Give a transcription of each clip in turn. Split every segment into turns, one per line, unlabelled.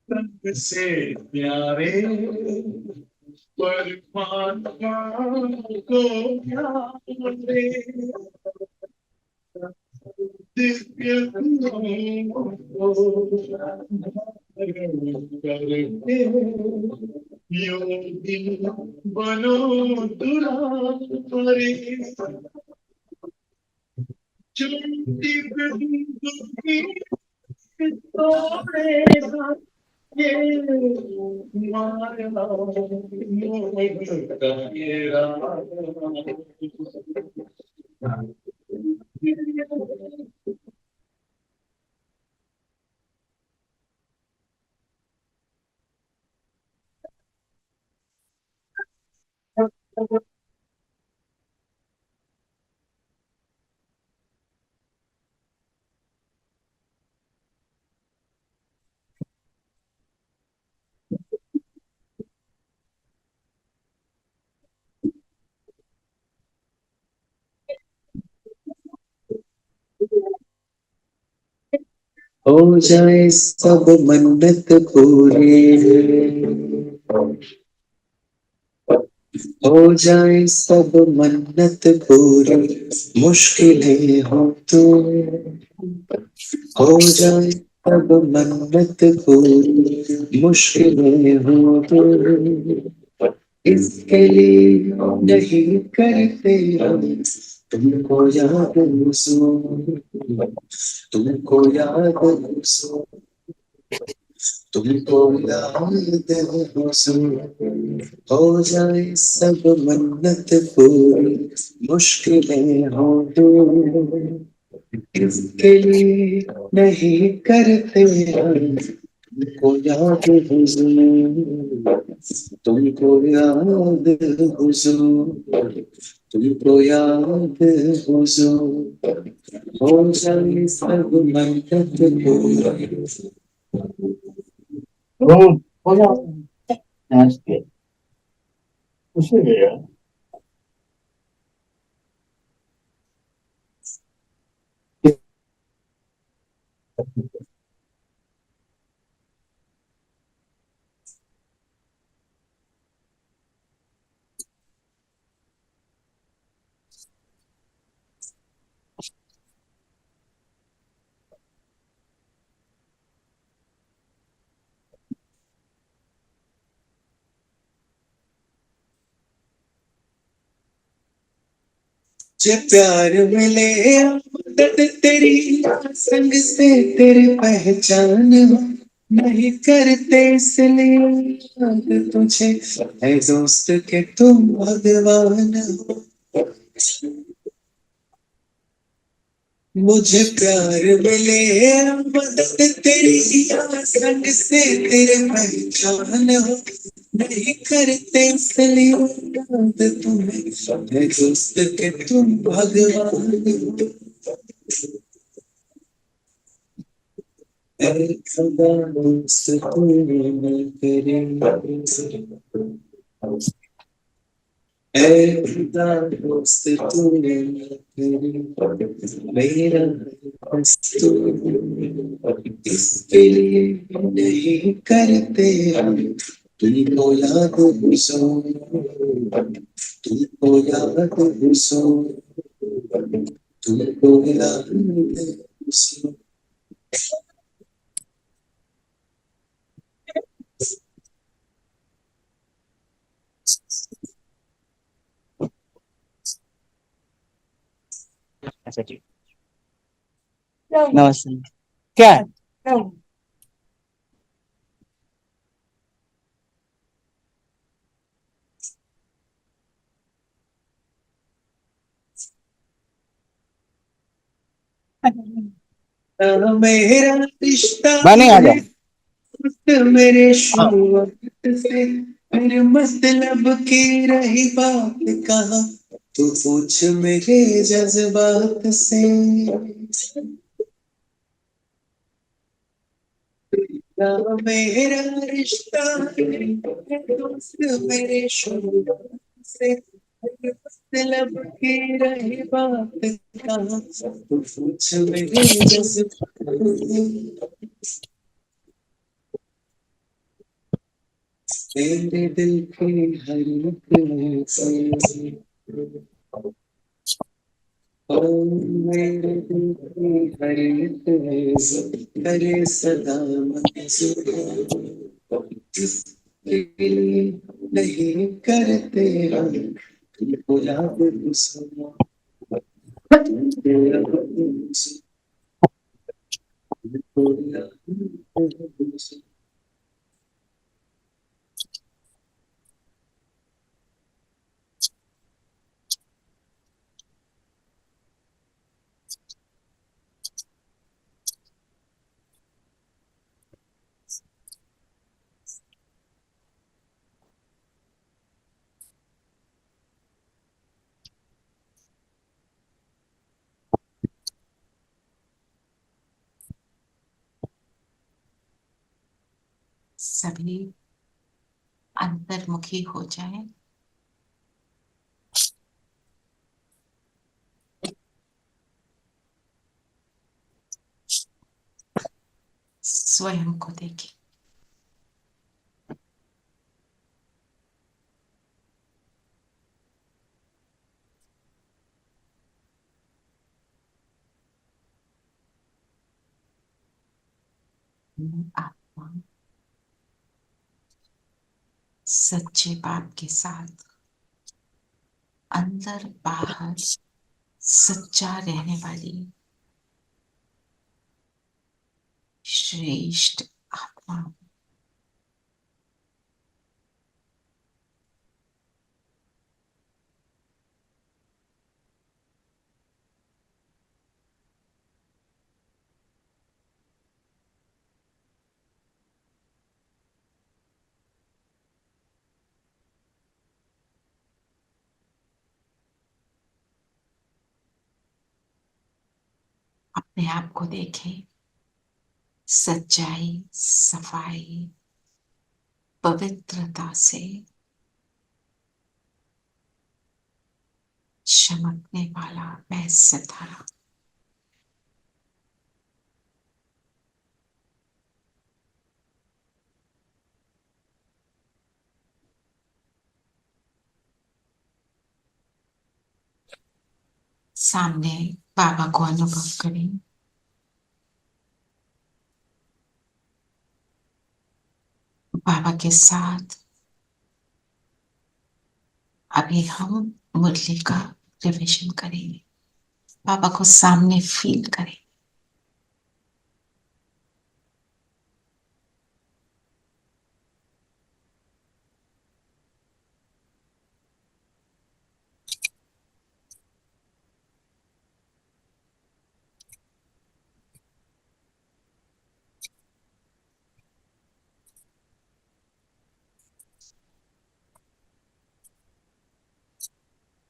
रंग से प्यारे परमात्मा को प्यारे दिव्य करके योगी बनो दुरारे चुनती दुखी तोड़ेगा ये माया मोह का ये हो जाए सब मन्नत पूरी हो जाए सब मन्नत पूरी मुश्किलें हो तो हो जाए सब मन्नत पूरी मुश्किलें हो तो इसके लिए नहीं करते हम तुमको याद हुजूर तुमको याद हुजूर तुमको याद हुजूर हो जाए सब मन्नत पूरी मुश्किलें हो दूर इसके लिए नहीं करते हम तुमको याद हुजूर तुमको याद हुजूर तुमको याद हुजूर हो जाए सब मन्नत पूरी हो जाए उसे गया जे प्यार मिले मदद तेरी संग से तेरे पहचान हो नहीं करते इसलिए याद तुझे है दोस्त के तुम भगवान हो मुझे प्यार मिले मदद तेरी संग से तेरे पहचान हो नहीं करते इसलिए याद तुम्हें है दोस्त के तुम भगवान हो ऐ खुदा दोस्त तूने तेरे ऐ खुदा दोस्त तूने तेरे मेरा दस्तूर इसके लिए नहीं करते हम तुमको याद हुजूर तुमको याद हुजूर तुमको याद हुजूर अच्छा जी नमस्ते क्या मेरा रिश्ता बने आ जाओ मेरे शुरुआत से मेरे मतलब की रही बात कहाँ तू पूछ मेरे जज्बात से मेरा रिश्ता दोस्त मेरे शुरुआत से मेरे मतलब की रही बात कहाँ तू पूछ मेरे जज्बात से मेरे दिल के हर एक से ओ मेरे दिल की हर एक से करे सदा मंजूर जिसके लिए नहीं करते हम बुला दे सुना तेरा
सभी अंतर्मुखी हो जाएं। स्वयं को देखें। आत्मा सच्चे बाप के साथ अंदर बाहर सच्चा रहने वाली श्रेष्ठ आत्मा। अपने आप को देखें। सच्चाई, सफाई, पवित्रता से चमकने वाला वह सितारा। सामने बाबा को अनुभव करें। बाबा के साथ अभी हम मुरली का रिविजन करेंगे। बाबा को सामने फील करें।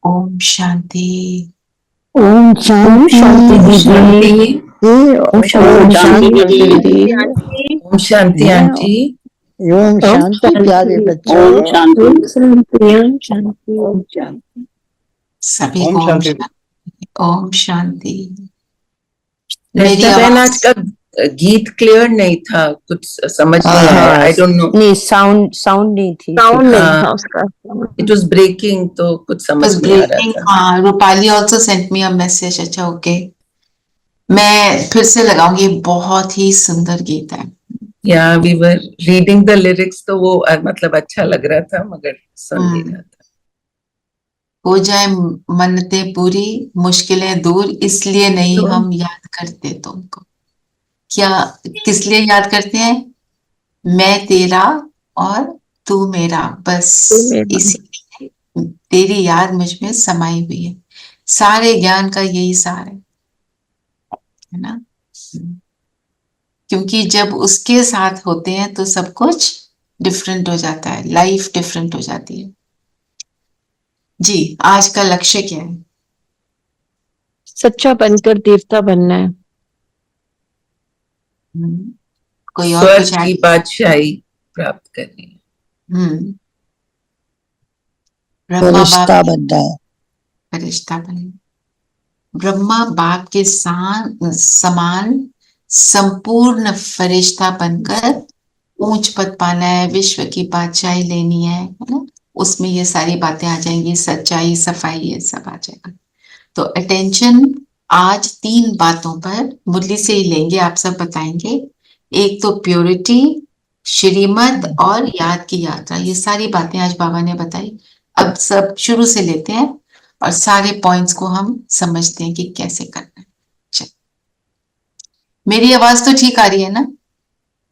ओम शांति।
ओम शांति दीदी। ओम शांति दीदी।
ओम शांति आंटी।
ओम शांति प्यारे बच्चों।
ओम शांति। ओम शांति। ओम शांति।
सभी
ओम
को ओम
शांति।
शांति। ओम शांति।
मेरी
मेरी
बहन
आवाज
आज का गीत क्लियर नहीं था, कुछ समझ नहीं आया। आई डोंट नो,
नहीं साउंड नहीं थी।
साउंड नहीं था उसका। इट वाज ब्रेकिंग, तो कुछ समझ
was
नहीं आ रहा
breaking।
था।
हाँ, Rupali also sent me a message। अच्छा ओके, मैं फिर से लगाऊंगी। बहुत ही सुंदर गीत है।
या we were reading the lyrics, तो वो मतलब अच्छा लग रहा था, मगर सुन नहीं रहा था।
हो जाए मन्नतें पूरी, मुश्किलें दूर, इसलिए नहीं
तो
हम याद करते तुमको। क्या किस लिए याद करते हैं? मैं तेरा और तू मेरा, बस इसी तेरी याद मुझ में समाई हुई है। सारे ज्ञान का यही सार है ना। क्योंकि जब उसके साथ होते हैं तो सब कुछ डिफरेंट हो जाता है, लाइफ डिफरेंट हो जाती है। जी, आज का लक्ष्य क्या है?
सच्चा बनकर देवता बनना है।
कोई और
स्वर्ग
कुछ
की बादशाही प्राप्त करनी है।
ब्रह्मा
फरिश्ता
बाप
बनना है।
फरिश्ता बने। ब्रह्मा बाप के समान संपूर्ण फरिश्ता बनकर ऊंच पद पाना है, विश्व की बादशाही लेनी है ना, उसमें ये सारी बातें आ जाएंगी, सच्चाई, सफाई, ये सब आ जाएगा। तो अटेंशन आज 3 बातों पर मुरली से ही लेंगे, आप सब बताएंगे। एक तो प्योरिटी, श्रीमत और याद की यात्रा, ये सारी बातें आज बाबा ने बताई। अब सब शुरू से लेते हैं और सारे पॉइंट्स को हम समझते हैं कि कैसे करना है। चल, मेरी आवाज तो ठीक आ रही है ना?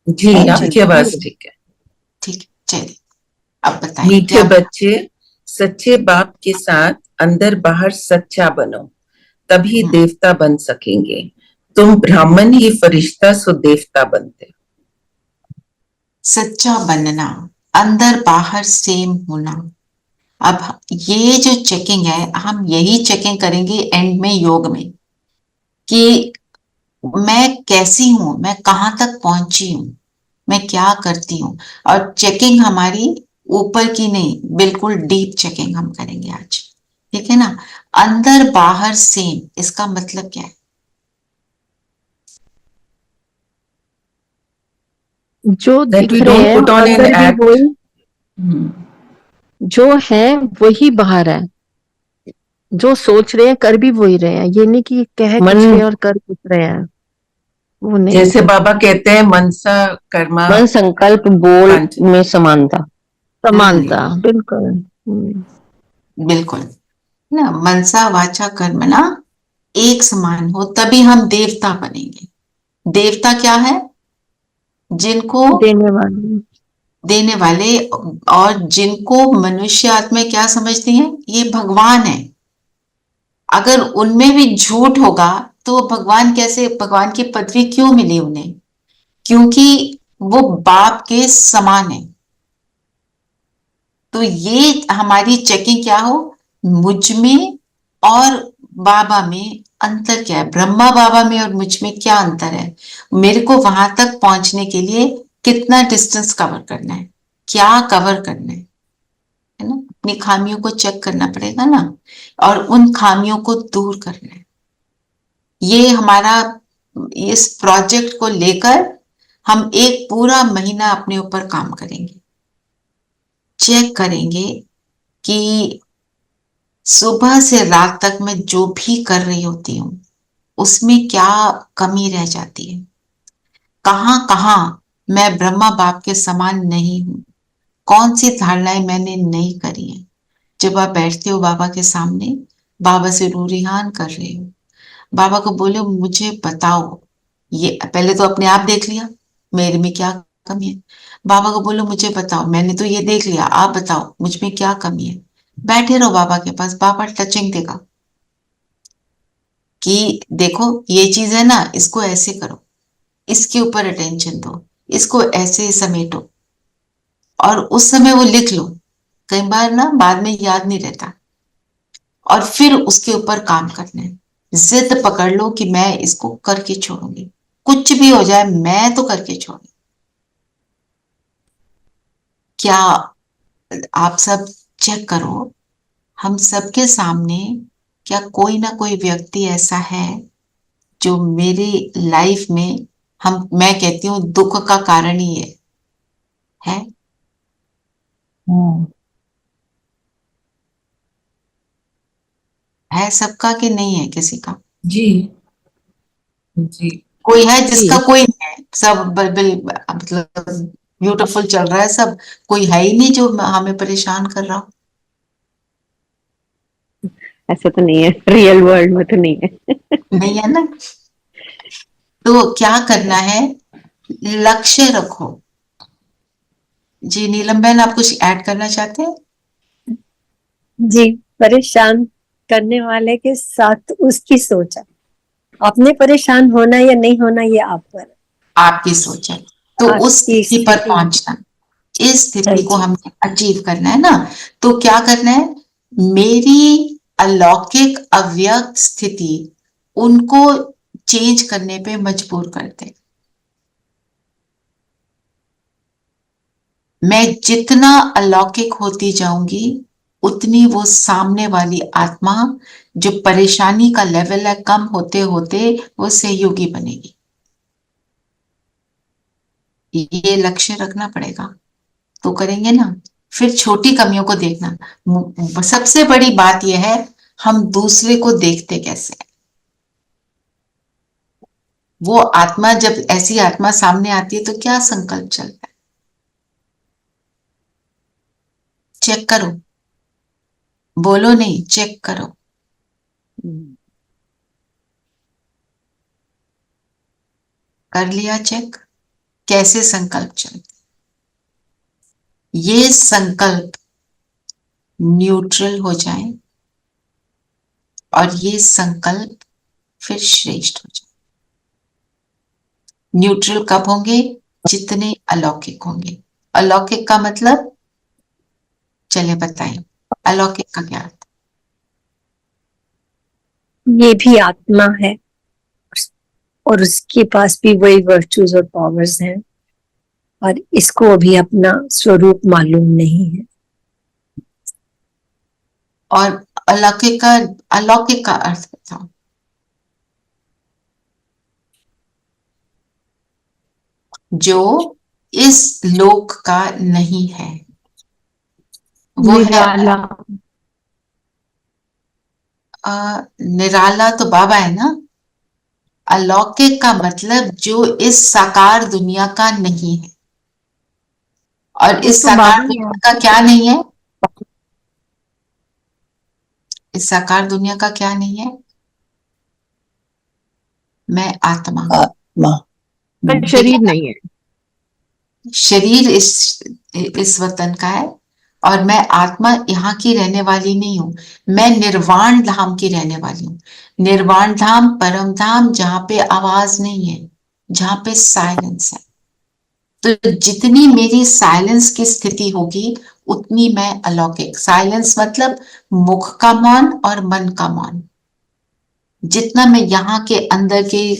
जी, आपकी आवाज ठीक है।
ठीक है, चलिए अब बताइए
मीठे
क्या।
बच्चे, सच्चे बाप के साथ अंदर बाहर सच्चा बनो, तभी देवता बन सकेंगे। तुम ब्राह्मण ही फरिश्ता सो देवता बनते।
सच्चा बनना, अंदर बाहर सेम होना। अब ये जो चेकिंग है, हम यही चेकिंग करेंगे एंड में योग में, कि मैं कैसी हूं, मैं कहां तक पहुंची हूं, मैं क्या करती हूँ। और चेकिंग हमारी ऊपर की नहीं, बिल्कुल डीप चेकिंग हम करेंगे आज, ठीक है ना। अंदर बाहर सेम, इसका मतलब क्या है?
जो
That
दिख
we
रहे
don't
हैं
put on an
अंदर भी
act.
वही, जो है वही बाहर है। जो सोच रहे हैं कर भी वही रहे हैं, ये नहीं कि कह कुछ रहे हैं और कर कुछ रहे हैं, वो नहीं।
जैसे बाबा कहते हैं मनसा कर्मा
मन संकल्प बोल
वांछा।
में समानता।
समानता, बिल्कुल।
बिल्कुल ना, मनसा वाचा कर्मणा एक समान हो, तभी हम देवता बनेंगे। देवता क्या है? जिनको
देने वाली।
देने वाले, और जिनको मनुष्य आत्मा क्या समझती है, ये भगवान है। अगर उनमें भी झूठ होगा तो भगवान कैसे, भगवान की पदवी क्यों मिली उन्हें? क्योंकि वो बाप के समान है। तो ये हमारी चेकिंग क्या हो, मुझ में और बाबा में अंतर क्या है, ब्रह्मा बाबा में और मुझ में क्या अंतर है, मेरे को वहां तक पहुंचने के लिए कितना डिस्टेंस कवर करना है, क्या कवर करना है ना। अपनी खामियों को चेक करना पड़ेगा ना, और उन खामियों को दूर करना है। ये हमारा, इस प्रोजेक्ट को लेकर हम एक पूरा महीना अपने ऊपर काम करेंगे। चेक करेंगे कि सुबह से रात तक मैं जो भी कर रही होती हूँ उसमें क्या कमी रह जाती है, कहां कहां मैं ब्रह्मा बाप के समान नहीं हूं, कौन सी धारणाएं मैंने नहीं करी है। जब आप बैठते हो बाबा के सामने, बाबा से रूरिहान कर रहे हो, बाबा को बोले मुझे बताओ, ये पहले तो अपने आप देख लिया मेरे में क्या कमी है। बाबा को बोलो मुझे बताओ, मैंने तो ये देख लिया, आप बताओ मुझ में क्या कमी है। बैठे रहो बाबा के पास, बाबा टचिंग देगा कि देखो ये चीज है ना, इसको ऐसे करो, इसके ऊपर अटेंशन दो, इसको ऐसे समेटो, और उस समय वो लिख लो। कई बार ना बाद में याद नहीं रहता, और फिर उसके ऊपर काम करना है। जिद पकड़ लो कि मैं इसको करके छोड़ूंगी, कुछ भी हो जाए मैं तो करके छोड़ूंगी। क्या आप सब चेक करो, हम सबके सामने क्या कोई ना कोई व्यक्ति ऐसा है जो मेरी लाइफ में, हम मैं कहती हूँ दुख का कारण ही है? है सबका कि नहीं है किसी का?
जी जी
कोई है जिसका कोई नहीं है, सब मतलब ब्यूटीफुल चल रहा है सब, कोई है ही नहीं जो हमें परेशान कर रहा हो?
ऐसा तो नहीं है, रियल वर्ल्ड में तो नहीं है।
नहीं है ना। तो क्या करना है, लक्ष्य रखो। जी नीलम बहन, आप कुछ ऐड करना चाहते हैं?
जी, परेशान करने वाले के साथ उसकी सोच है, अपने परेशान होना या नहीं होना ये आप पर,
आपकी सोच है। तो उस स्थिति पर पहुंचना, इस स्थिति को हमें अचीव करना है ना। तो क्या करना है, मेरी अलौकिक अव्यक्त स्थिति उनको चेंज करने पे मजबूर करते। मैं जितना अलौकिक होती जाऊंगी उतनी वो सामने वाली आत्मा, जो परेशानी का लेवल है कम होते होते वो सहयोगी बनेगी। ये लक्ष्य रखना पड़ेगा, तो करेंगे ना। फिर छोटी कमियों को देखना। सबसे बड़ी बात यह है, हम दूसरे को देखते कैसे हैं। वो आत्मा, जब ऐसी आत्मा सामने आती है तो क्या संकल्प चलता है, चेक करो, बोलो नहीं, चेक करो। कर लिया चेक, कैसे संकल्प चलते। ये संकल्प न्यूट्रल हो जाए और ये संकल्प फिर श्रेष्ठ हो जाए। न्यूट्रल कब होंगे, जितने अलौकिक होंगे। अलौकिक का मतलब, चले बताएं, अलौकिक का क्या अर्थ?
ये भी आत्मा है और उसके पास भी वही वर्चूज और पावर्स हैं, और इसको अभी अपना स्वरूप मालूम नहीं है।
और अलौकिक का अर्थ बताओ। जो इस लोक का नहीं है, वो है
निराला।
निराला तो बाबा है ना। अलौकिक का मतलब जो इस साकार दुनिया का नहीं है। और
वो
इस
तो
साकार
बाबा ही है।
दुनिया का क्या नहीं है? इस साकार दुनिया का क्या नहीं है? मैं आत्मा हूं।
आत्मा।
पर
ठीक है
शरीर
ना?
नहीं है।
शरीर इस वतन का है, और मैं आत्मा यहाँ की रहने वाली नहीं हूं। मैं निर्वाण धाम की रहने वाली हूँ। निर्वाण धाम, परम धाम, जहां पे आवाज नहीं है, जहां पे साइलेंस है। तो जितनी मेरी साइलेंस की स्थिति होगी, उतनी मैं अलौकिक। साइलेंस मतलब मुख का मौन और मन का मौन। जितना मैं यहाँ के अंदर के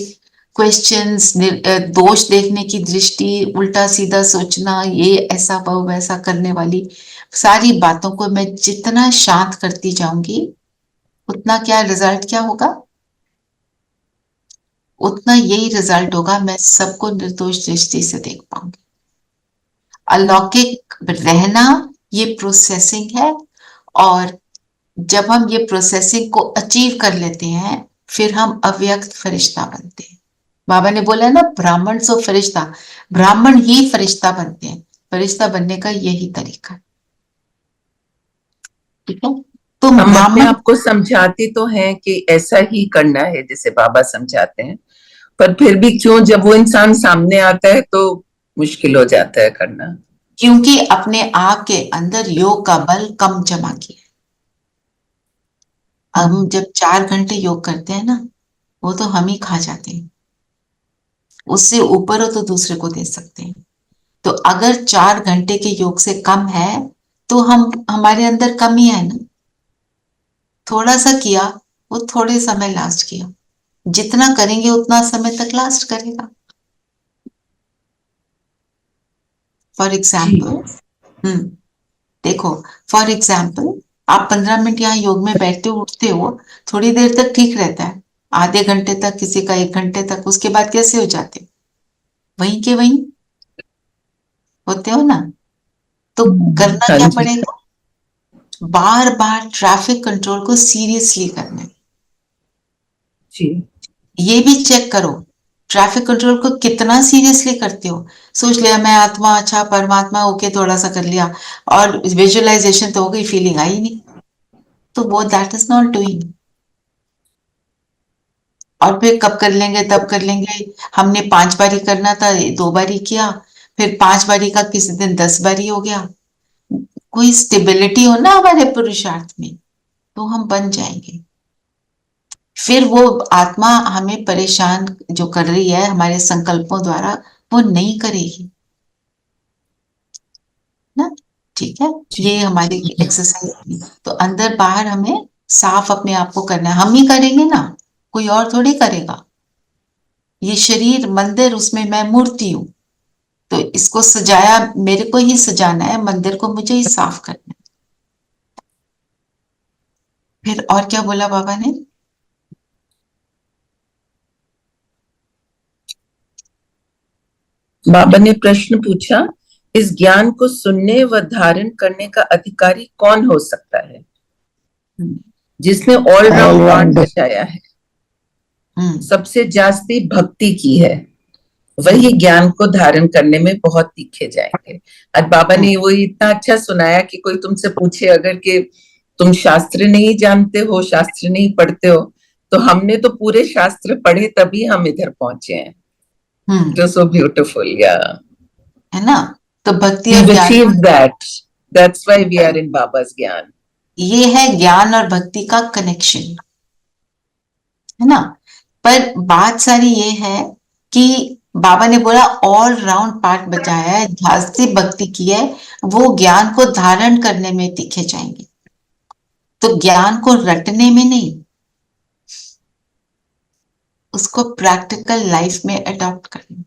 क्वेश्चंस, दोष देखने की दृष्टि, उल्टा सीधा सोचना, ये ऐसा वो वैसा करने वाली सारी बातों को मैं जितना शांत करती जाऊंगी, उतना क्या रिजल्ट क्या होगा? उतना यही रिजल्ट होगा, मैं सबको निर्दोष दृष्टि से देख पाऊंगी। अलौकिक रहना ये प्रोसेसिंग है, और जब हम ये प्रोसेसिंग को अचीव कर लेते हैं, फिर हम अव्यक्त फरिश्ता बनते हैं। बाबा ने बोला ना, ब्राह्मण सो फरिश्ता। ब्राह्मण ही फरिश्ता बनते हैं। फरिश्ता बनने का यही तरीका, ठीक है? तुम
हम अपने
ब्राह्मण।
आप को समझाते तो हैं कि ऐसा ही करना है जैसे बाबा समझाते हैं, पर फिर भी क्यों जब वो इंसान सामने आता है तो मुश्किल हो जाता है करना।
क्योंकि अपने आप के अंदर योग का बल कम जमा किया है। हम जब 4 घंटे योग करते हैं ना, वो तो हम ही खा जाते हैं। उससे ऊपर हो तो दूसरे को दे सकते हैं। तो अगर 4 घंटे के योग से कम है, तो हमारे अंदर कमी है ना। थोड़ा सा किया, वो थोड़े समय लास्ट किया। जितना करेंगे उतना समय तक लास्ट करेगा। फॉर
जी।
एग्जाम्पल, देखो, फॉर एग्जाम्पल, आप 15 मिनट यहाँ योग में बैठते हो, उठते हो, थोड़ी देर तक ठीक रहता है। आधे घंटे तक, किसी का 1 घंटे तक, उसके बाद कैसे हो जाते? वहीं के वहीं होते हो ना। तो करना
हाँ
क्या
जी।
पड़ेगा? बार बार ट्रैफिक कंट्रोल को सीरियसली करना है।
जी।
ये भी चेक करो, ट्रैफिक कंट्रोल को कितना सीरियसली करते हो। सोच लिया मैं आत्मा, अच्छा परमात्मा, ओके, थोड़ा सा कर लिया, और विजुअलाइजेशन तो हो गई, फीलिंग आई नहीं, तो वो दैट इज नॉट डूइंग। और फिर कब कर लेंगे, तब कर लेंगे। हमने 5 बारी करना था, 2 बारी किया। फिर 5 बारी का किसी दिन 10 बारी हो गया। कोई स्टेबिलिटी हो ना हमारे पुरुषार्थ में, तो हम बन जाएंगे। फिर वो आत्मा हमें परेशान जो कर रही है हमारे संकल्पों द्वारा, वो नहीं करेगी ना। ठीक है, ये हमारी एक्सरसाइज थी। तो अंदर बाहर हमें साफ अपने आप को करना है। हम ही करेंगे ना, कोई और थोड़ी करेगा। ये शरीर मंदिर, उसमें मैं मूर्ति हूं। तो इसको सजाया मेरे को ही सजाना है, मंदिर को मुझे ही साफ करना है। फिर और क्या बोला बाबा ने?
बाबा ने प्रश्न पूछा, इस ज्ञान को सुनने व धारण करने का अधिकारी कौन हो सकता है? जिसने ऑलराउंड पाठ बचाया है, सबसे जास्ती भक्ति की है, वही ज्ञान को धारण करने में बहुत तीखे जाएंगे। आज बाबा ने वो इतना अच्छा सुनाया कि कोई तुमसे पूछे अगर कि तुम शास्त्र नहीं जानते हो, शास्त्र नहीं पढ़ते हो, तो हमने तो पूरे शास्त्र पढ़े तभी हम इधर पहुंचे हैं। सो ब्यूटीफुल, या
है ना। तो भक्ति
We've
और
achieved
ज्ञान,
that. That's why we are in Baba's ज्ञान।
ये है ज्ञान और भक्ति का कनेक्शन, है ना। पर बात सारी ये है कि बाबा ने बोला ऑल राउंड पार्ट बचाया है, जास्ती भक्ति की है, वो ज्ञान को धारण करने में तीखे जाएंगे। तो ज्ञान को रटने में नहीं, उसको प्रैक्टिकल लाइफ में अडॉप्ट करना।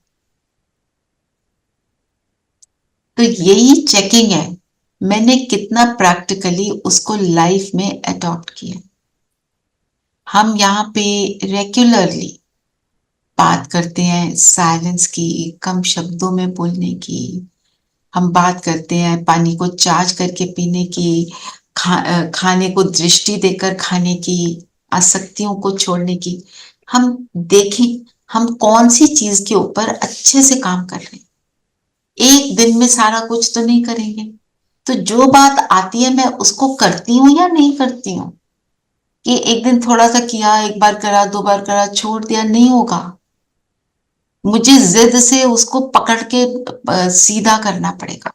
तो यही चेकिंग है, मैंने कितना प्रैक्टिकली उसको लाइफ में अडॉप्ट किया। हम यहाँ पे रेगुलरली बात करते हैं साइलेंस की, कम शब्दों में बोलने की। हम बात करते हैं पानी को चार्ज करके पीने की, खाने को दृष्टि देकर खाने की, आसक्तियों को छोड़ने की। हम देखें हम कौन सी चीज के ऊपर अच्छे से काम कर रहे हैं। एक दिन में सारा कुछ तो नहीं करेंगे, तो जो बात आती है मैं उसको करती हूँ या नहीं करती हूँ। कि एक दिन थोड़ा सा किया, एक बार करा, दो बार करा, छोड़ दिया, नहीं होगा। मुझे जिद से उसको पकड़ के सीधा करना पड़ेगा,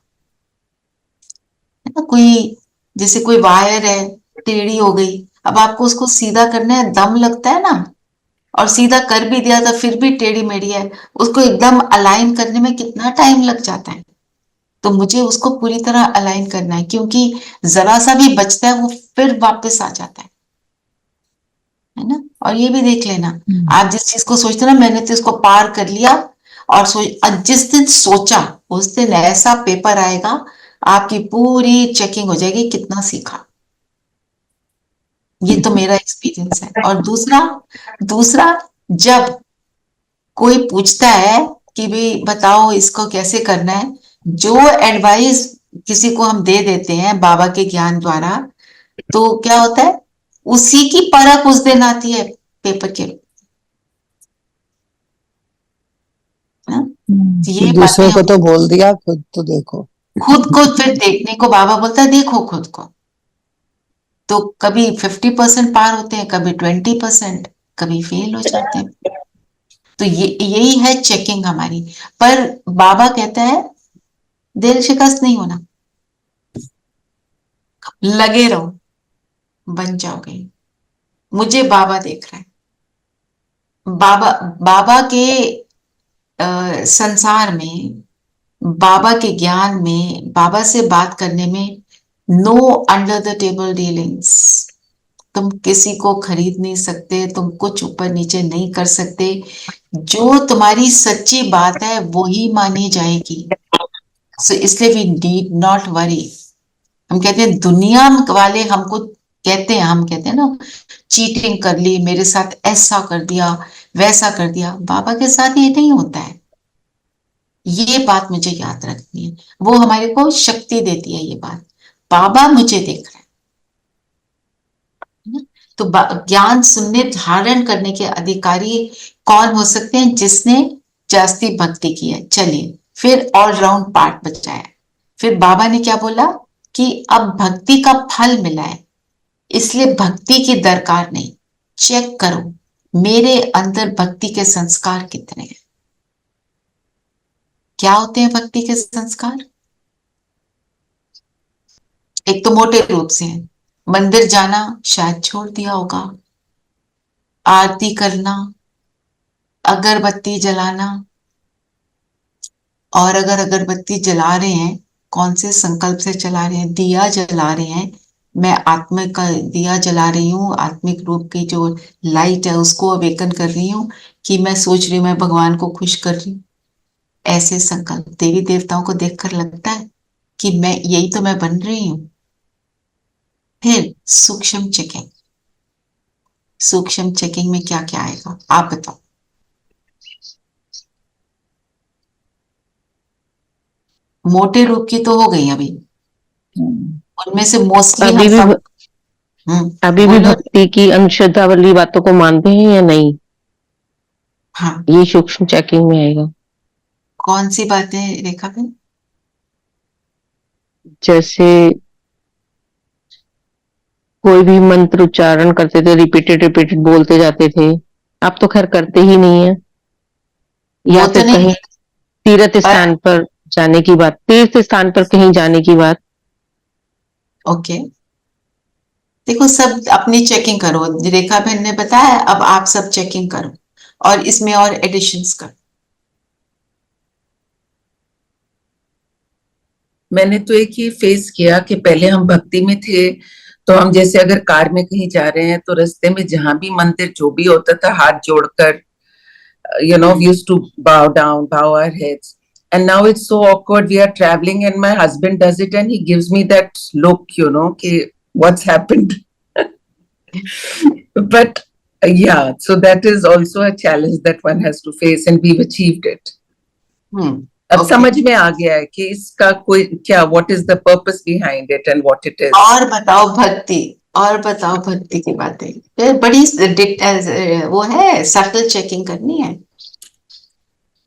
है ना। कोई जैसे कोई वायर है, टेढ़ी हो गई, अब आपको उसको सीधा करना है, दम लगता है ना। और सीधा कर भी दिया तो फिर भी टेढ़ी मेढ़ी है, उसको एकदम अलाइन करने में कितना टाइम लग जाता है। तो मुझे उसको पूरी तरह अलाइन करना है, क्योंकि जरा सा भी बचता है वो फिर वापस आ जाता है ना। और ये भी देख लेना, आप जिस चीज को सोचते ना मैंने तो इसको पार कर लिया, और जिस दिन सोचा उस दिन ऐसा पेपर आएगा, आपकी पूरी चेकिंग हो जाएगी कितना सीखा। ये तो मेरा एक्सपीरियंस है। और दूसरा दूसरा जब कोई पूछता है कि भाई बताओ इसको कैसे करना है, जो एडवाइस किसी को हम दे देते हैं बाबा के ज्ञान द्वारा, तो क्या होता है उसी की परख उस दिन आती है पेपर के। ये
दूसरों
बातें
को तो बोल दिया, खुद तो देखो।
खुद को फिर देखने को बाबा बोलता है देखो खुद को। तो कभी 50% पार होते हैं, कभी 20%, कभी फेल हो जाते हैं। तो ये यही है चेकिंग हमारी। पर बाबा कहता है दिल शिकस्त नहीं होना, लगे रहो, बन जाओगे। मुझे बाबा देख रहा है। बाबा बाबा के संसार में, बाबा के ज्ञान में, बाबा से बात करने में no under the table dealings. तुम किसी को खरीद नहीं सकते, तुम कुछ ऊपर नीचे नहीं कर सकते। जो तुम्हारी सच्ची बात है वो ही मानी जाएगी। सो इसलिए वी नीड नॉट वरी। हम कहते हैं दुनिया वाले हमको कहते हैं, हम कहते हैं ना चीटिंग कर ली, मेरे साथ ऐसा कर दिया, वैसा कर दिया। बाबा के साथ ये नहीं होता है। ये बात मुझे याद रखनी है। वो हमारे को शक्ति देती है ये बात। बाबा मुझे देख रहा है। तो ज्ञान सुनने धारण करने के अधिकारी कौन हो सकते हैं? जिसने जास्ती भक्ति की है। चलिए फिर ऑलराउंड पार्ट बचा है। फिर बाबा ने क्या बोला कि अब भक्ति का फल मिला है, इसलिए भक्ति की दरकार नहीं। चेक करो मेरे अंदर भक्ति के संस्कार कितने हैं। क्या होते हैं भक्ति के संस्कार? एक तो मोटे रूप से है, मंदिर जाना शायद छोड़ दिया होगा, आरती करना, अगरबत्ती जलाना। और अगर अगरबत्ती जला रहे हैं, कौन से संकल्प से जला रहे हैं? दिया जला रहे हैं, मैं आत्मा का दिया जला रही हूँ, आत्मिक रूप की जो लाइट है उसको अवेकन कर रही हूँ, कि मैं सोच रही हूँ मैं भगवान को खुश कर रही हूँ। ऐसे संकल्प देवी देवताओं को देखकर लगता है कि मैं यही तो मैं बन रही हूँ। फिर सूक्ष्म चेकिंग। सूक्ष्म चेकिंग में क्या क्या आएगा आप बताओ। मोटे रूप की तो हो गई अभी, उनमें से मोस्टली हम
अभी भी
सब
अभी भी
बोलो।
भक्ति की अंधश्रद्धा वाली बातों को मानते हैं या नहीं,
हाँ,
ये सूक्ष्म चेकिंग में आएगा।
कौन सी बातें रेखा बहन?
जैसे कोई भी मंत्र उच्चारण करते थे, रिपीटेड बोलते जाते थे, आप तो खैर करते ही नहीं है। या
वो तो
फिर
नहीं,
कहीं तीर्थ
पर
स्थान पर जाने की बात, तीर्थ स्थान पर कहीं जाने की बात,
ओके, देखो सब अपनी चेकिंग करो। रेखा बहन ने बताया, अब आप सब चेकिंग करो और इसमें और एडिशंस करो।
मैंने तो एक ही फेस किया कि पहले हम भक्ति में थे, तो हम जैसे अगर कार में कहीं जा रहे हैं तो रास्ते में जहां भी मंदिर जो भी होता था, हाथ जोड़कर, we used to bow down, bow our heads. And now it's so awkward. We are traveling and my husband does it and he gives me that look, कि what's happened. But yeah, so that is also a challenge that one has to face and we've achieved it. अब
Okay.
समझ में आ गया है कि इसका कोई क्या, what is the purpose behind it and what it is.
और बताओ भक्ति, और बताओ भक्ति की बातें, फिर बड़ी वो है, सटल चेकिंग करनी है।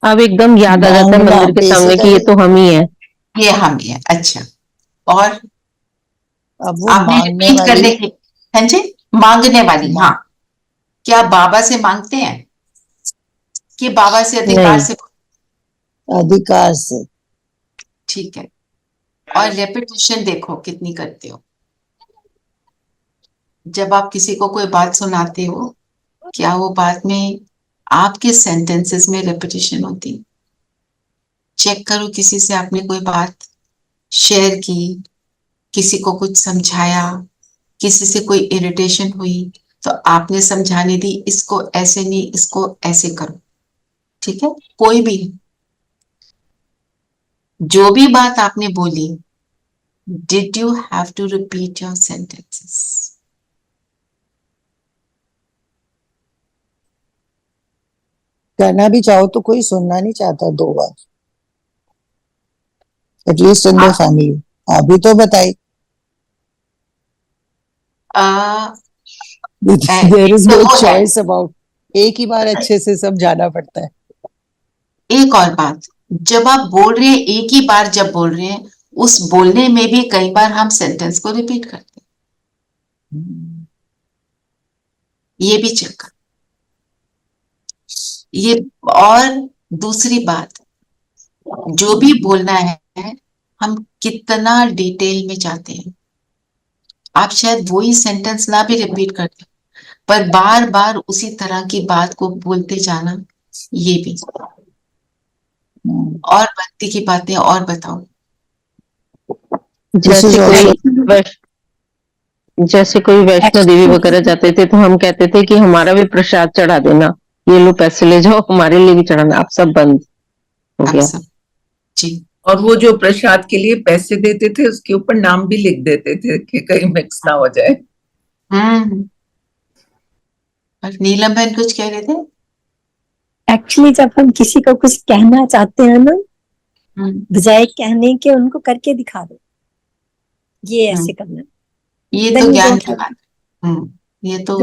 अब एकदम याद आ जाता है
मांगना,
मंदिर के सामने कि ये तो हम ही है।
ये हम ही है। अच्छा, और
अब वो
आपने
मांगने
रिपीट करने
वाली
की, हाँ जी, मांगने वाली, हाँ, क्या बाबा से मांगते हैं कि बाबा से अधिकार
नहीं।
से?
अधिकार से।
ठीक है, और रेपिटेशन देखो कितनी करते हो। जब आप किसी को कोई बात सुनाते हो, क्या वो बात में आपके सेंटेंसेस में रेपिटेशन होती? चेक करो, किसी से आपने कोई बात शेयर की, किसी को कुछ समझाया, किसी से कोई इरिटेशन हुई, तो आपने समझाने दी, इसको ऐसे नहीं, इसको ऐसे करो। ठीक है, कोई भी जो भी बात आपने बोली, did you have to repeat your sentences?
करना भी चाहो तो कोई सुनना नहीं चाहता 2 बार, एटलीस्ट इन द फैमिली। अभी तो बताई, there is no choice about, एक ही बार अच्छे से सब जाना पड़ता है।
एक और बात, जब आप बोल रहे हैं, एक ही बार जब बोल रहे हैं, उस बोलने में भी कई बार हम सेंटेंस को रिपीट करते हैं, ये भी चेक कर। ये, और दूसरी बात, जो भी बोलना है, हम कितना डिटेल में जाते हैं। आप शायद वही सेंटेंस ना भी रिपीट करते, पर बार बार उसी तरह की बात को बोलते जाना, ये भी। और भक्ति की बातें और बताओ।
जैसे कोई वैष्णो देवी वगैरह जाते थे तो हम कहते थे कि हमारा भी प्रसाद चढ़ा देना, ये लो पैसे ले जाओ, हमारे लिए भी चढ़ाना। अब सब बंद हो गया।
सब जी।
और वो जो प्रसाद के लिए पैसे देते थे उसके ऊपर नाम भी लिख देते थे कि कहीं मिक्स ना हो जाए।
और नीलम बहन कुछ कह रहे थे?
एक्चुअली जब हम किसी को कुछ कहना चाहते हैं ना, बजाय कहने के उनको करके दिखा दो, ये ऐसे करना,
ये तो ज्ञान की बात है। ये तो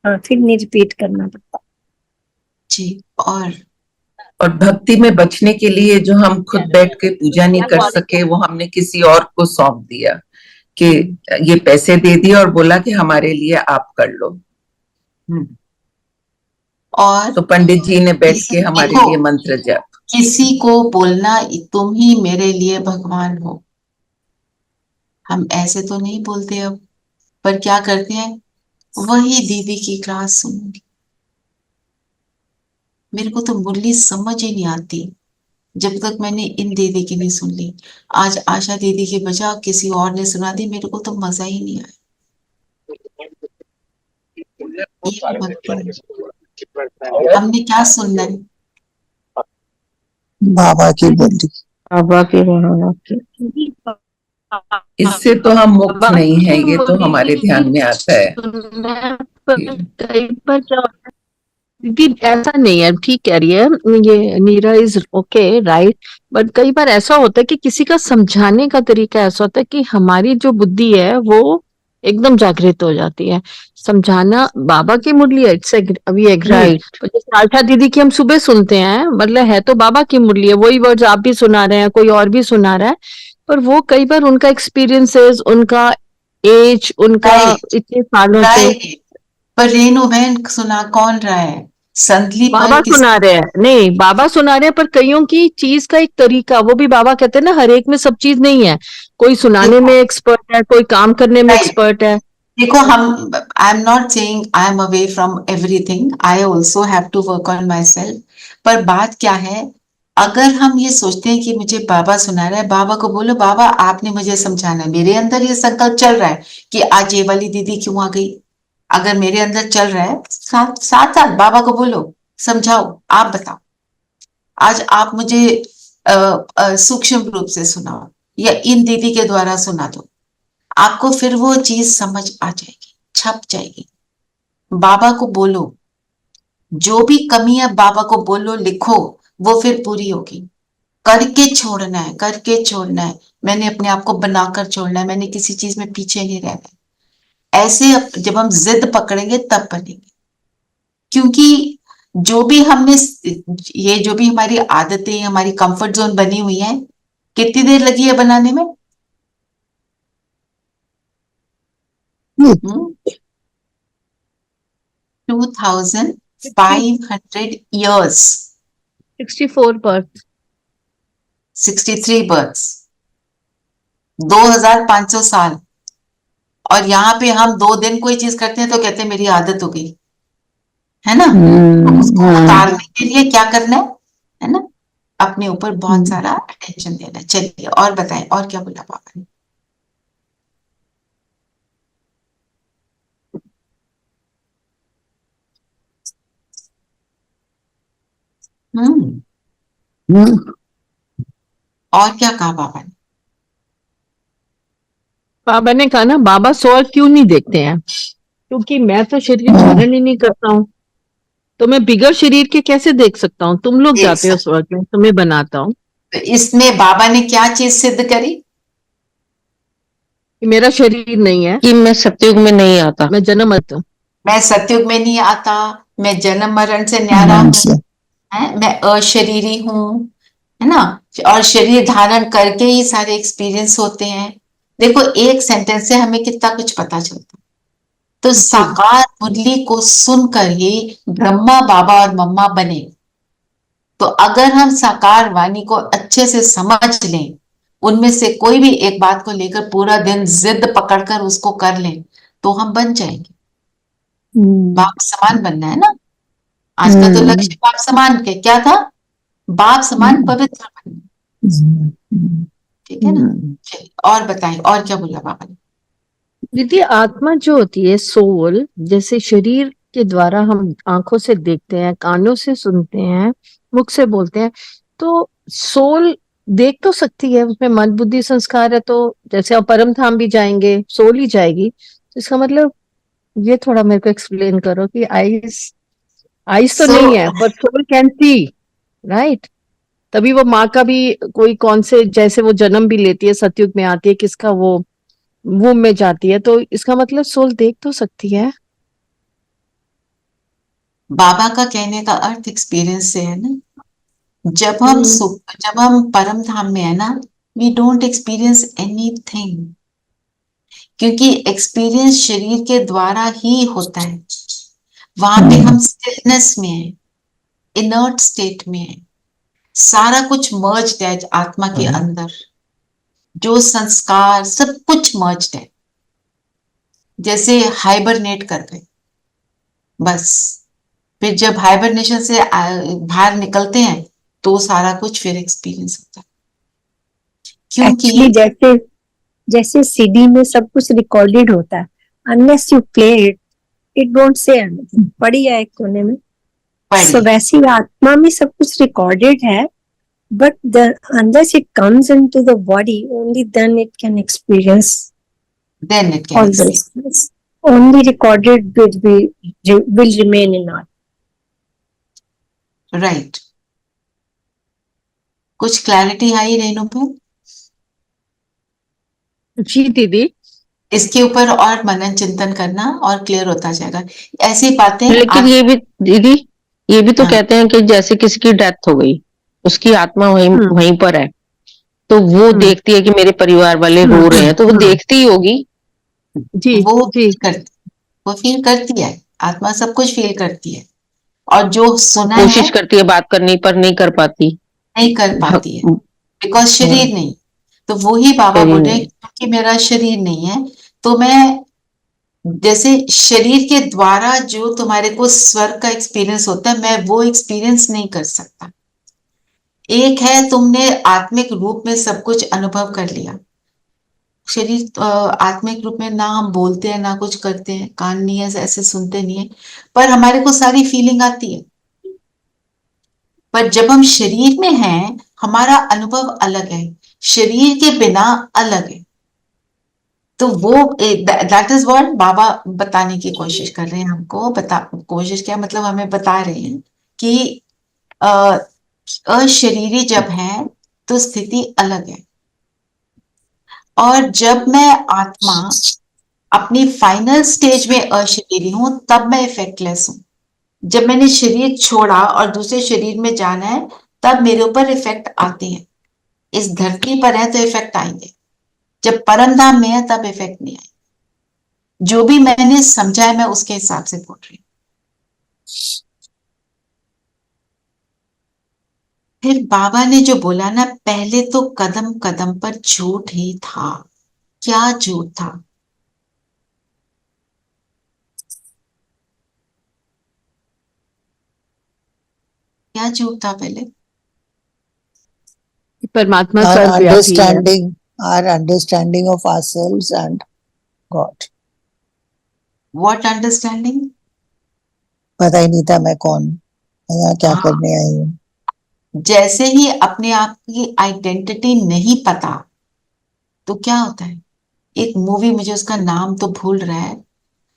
हाँ, फिर नहीं रिपीट करना पड़ता
जी।
और भक्ति में बचने के लिए जो हम खुद बैठ के पूजा नहीं कर सके, वो हमने किसी और को सौंप दिया कि ये पैसे दे दिए और बोला कि हमारे लिए आप कर लो।
और
तो पंडित जी ने बैठ के हमारे लिए मंत्र जप।
किसी को बोलना, तुम ही मेरे लिए भगवान हो, हम ऐसे तो नहीं बोलते अब, पर क्या करते हैं, वही दीदी की क्लास सुनूंगी। मेरे को तो मुरली समझ ही नहीं आती जब तक मैंने इन दीदी की नहीं सुन ली। आज आशा दीदी की बजाय किसी और ने सुना दी, मेरे को तो मजा ही नहीं आया। हमने क्या सुनना है?
बाबा की बोली,
बाबा की बात।
इससे तो हम मुक्त नहीं है, ये तो हमारे ध्यान में आता है।
कई बार क्या होता है, दीदी ऐसा नहीं है, ठीक कह रही है ये नीरा, इज ओके राइट, बट कई बार ऐसा होता है कि किसी का समझाने का तरीका ऐसा होता है कि हमारी जो बुद्धि है वो एकदम जागृत हो जाती है। समझाना बाबा की मुरली है, इट्स अभी एक राइट, जैसे आशा दीदी की हम सुबह सुनते हैं, मतलब है तो बाबा की मुरली है, वही वर्ड्स आप भी सुना रहे हैं, कोई और भी सुना रहा है, पर वो कई बार उनका एक्सपीरियंसेस, उनका एज, उनका
राइट
इतने सालों से
राइट। पर रेणु बहन सुना कौन रहा है? संदली पर
बाबा
किस?
सुना रहे हैं, नहीं बाबा सुना रहे हैं, पर कईयों की चीज का एक तरीका, वो भी बाबा कहते हैं ना, हर एक में सब चीज नहीं है, कोई सुनाने में
देखो
एक्सपर्ट है, कोई काम करने में
राइट,
एक्सपर्ट है।
देखो हम, I am not saying I am away from everything, I also have to work on my self. पर बात क्या है, अगर हम ये सोचते हैं कि मुझे बाबा सुना रहा है, बाबा को बोलो बाबा आपने मुझे समझाना है, मेरे अंदर ये संकल्प चल रहा है कि आज ये वाली दीदी क्यों आ गई, अगर मेरे अंदर चल रहा है, साथ साथ साथ बाबा को बोलो समझाओ, आप बताओ, आज आप मुझे सूक्ष्म रूप से सुनाओ या इन दीदी के द्वारा सुना दो, आपको फिर वो चीज समझ आ जाएगी, छप जाएगी। बाबा को बोलो, जो भी कमी है बाबा को बोलो, लिखो, वो फिर पूरी होगी। करके छोड़ना है, करके छोड़ना है, मैंने अपने आप को बनाकर छोड़ना है, मैंने किसी चीज में पीछे नहीं रहना है। ऐसे जब हम जिद पकड़ेंगे तब बनेंगे, क्योंकि जो भी हमने, ये जो भी हमारी आदतें, हमारी कंफर्ट जोन बनी हुई है, कितनी देर लगी है बनाने में? 2500 years,
64 बर्थ,
63 births, 2500 साल। और यहाँ पे हम 2 दिन कोई चीज करते हैं तो कहते हैं मेरी आदत हो गई, है ना? तो उसको उतारने के लिए क्या करना है ना? अपने ऊपर बहुत सारा अटेंशन देना है। चलिए और बताएं, और क्या बोला पापा ने? और क्या कहा पापा ने?
बाबा ने कहा ना, बाबा स्वर्ग क्यों नहीं देखते हैं, क्योंकि मैं तो शरीर धारण ही नहीं करता हूँ, तो मैं बिगर शरीर के कैसे देख सकता हूँ, तुम लोग जाते हो स्वर्ग में, तुम्हें बनाता हूँ।
तो इसमें बाबा ने क्या चीज सिद्ध करी?
कि मेरा शरीर नहीं है,
कि मैं सतयुग में नहीं आता,
मैं जन्म मत हूँ।
मैं सतयुग में नहीं आता, मैं जन्म मरण से न्यारा हूँ, मैं अशरीरी हूँ, है ना? और शरीर धारण करके ही सारे एक्सपीरियंस होते हैं। देखो एक सेंटेंस से हमें कितना कुछ पता चलता है। तो साकार मुरली को सुनकर ही ब्रह्मा बाबा और मम्मा बने। तो अगर हम साकार वाणी को अच्छे से समझ लें, उनमें से कोई भी एक बात को लेकर पूरा दिन जिद पकड़कर उसको कर लें, तो हम बन जाएंगे। बाप समान बनना है ना, आज का तो लक्ष्य बाप समान के क्या था? बाप समान पवित्र बनना, ठीक है ना? चलिए और बताएं, और क्या बोला बाबा ने?
दीदी आत्मा जो होती है, सोल, जैसे शरीर के द्वारा हम आंखों से देखते हैं, कानों से सुनते हैं, मुख से बोलते हैं, तो सोल देख तो सकती है, उसमें मन बुद्धि संस्कार है, तो जैसे आप परम धाम भी जाएंगे सोल ही जाएगी, तो इसका मतलब ये थोड़ा मेरे को एक्सप्लेन करो कि आईज तो नहीं है पर सोल कैन सी, राइट? तभी वो माँ का भी कोई कौन से, जैसे वो जन्म भी लेती है, सतयुग में आती है, किसका वो वूम में जाती है, तो इसका मतलब सोल देख तो सकती है।
बाबा का कहने का अर्थ एक्सपीरियंस से है ना। जब हम परम धाम में है ना, वी डोंट एक्सपीरियंस एनीथिंग, क्योंकि एक्सपीरियंस शरीर के द्वारा ही होता है। वहां पे हम स्टिलनेस में है, इनर्ट स्टेट में है, सारा कुछ मर्ज्ड है आत्मा के अंदर, जो संस्कार सब कुछ मर्ज्ड है, जैसे हाइबरनेट कर गए बस। फिर जब हाइबरनेशन से बाहर निकलते हैं तो सारा कुछ फिर एक्सपीरियंस होता है, क्योंकि
एक्चुअली जैसे जैसे सीडी में सब कुछ रिकॉर्डेड होता है, unless you play it, it don't say anything, पड़ी है एक कोने में। सो वैसे ही आत्मा में सब कुछ रिकॉर्डेड है, but unless it comes into the body, only then it can experience.
Then it can
all
experience.
this. Only recorded will remain in our.
Right. कुछ क्लैरिटी आई रेनू पे?
जी दीदी।
इसके ऊपर और मनन चिंतन करना और क्लियर होता जाएगा। ऐसी बातें
लेकिन ये भी दीदी, ये भी तो
हाँ।
कहते हैं कि जैसे किसी की डेथ हो गई, उसकी आत्मा वहीं
हम्म
वहीं पर है, तो वो
हम्म
देखती है कि मेरे परिवार वाले रो रहे हैं, तो वो देखती ही होगी।
जी
वो
जी।
फील करती, वो फील करती है, आत्मा सब कुछ फील करती है। और जो सुना है
कोशिश करती है बात करनी, पर नहीं कर पाती।
नहीं कर पाती है, बिकॉज
हाँ,
शरीर नहीं। तो वही बाबा
शरीर
बोल रहे हैं
नहीं।
क्योंकि मेरा शरीर नहीं है, तो मैं जैसे शरीर के द्वारा जो तुम्हारे को स्वर्ग का एक्सपीरियंस होता है, मैं वो एक्सपीरियंस नहीं कर सकता। एक है तुमने आत्मिक रूप में सब कुछ अनुभव कर लिया, शरीर आत्मिक रूप में ना हम बोलते हैं ना कुछ करते हैं, कान नहीं है ऐसे सुनते नहीं है, पर हमारे को सारी फीलिंग आती है। पर जब हम शरीर में हैं, हमारा अनुभव अलग है, शरीर के बिना अलग है। तो वो दैट इज व्हाट बाबा बताने की कोशिश कर रहे हैं हमको। कोशिश क्या मतलब, हमें बता रहे हैं कि अ, अशरीरी जब है तो स्थिति अलग है, और जब मैं आत्मा अपनी फाइनल स्टेज में अशरीरी हूं तब मैं इफेक्टलेस हूं। जब मैंने शरीर छोड़ा और दूसरे शरीर में जाना है, तब मेरे ऊपर इफेक्ट आते हैं। इस धरती पर है तो इफेक्ट आएंगे, जब परम धाम में है तब इफेक्ट नहीं आएंगे। जो भी मैंने समझा है मैं उसके हिसाब से बोल रही हूँ। फिर बाबा ने जो बोला ना, पहले तो कदम कदम पर झूठ ही था। क्या झूठ था? क्या झूठ था पहले?
परमात्मा
Our
सर्वव्यापी है।
understanding of ourselves and God.
What understanding?
पता ही नहीं था मैं कौन, मैं यहाँ क्या
हाँ,
करने आई हूँ।
जैसे ही अपने आप की आइडेंटिटी नहीं पता तो क्या होता है। एक मूवी, मुझे उसका नाम तो भूल रहा है,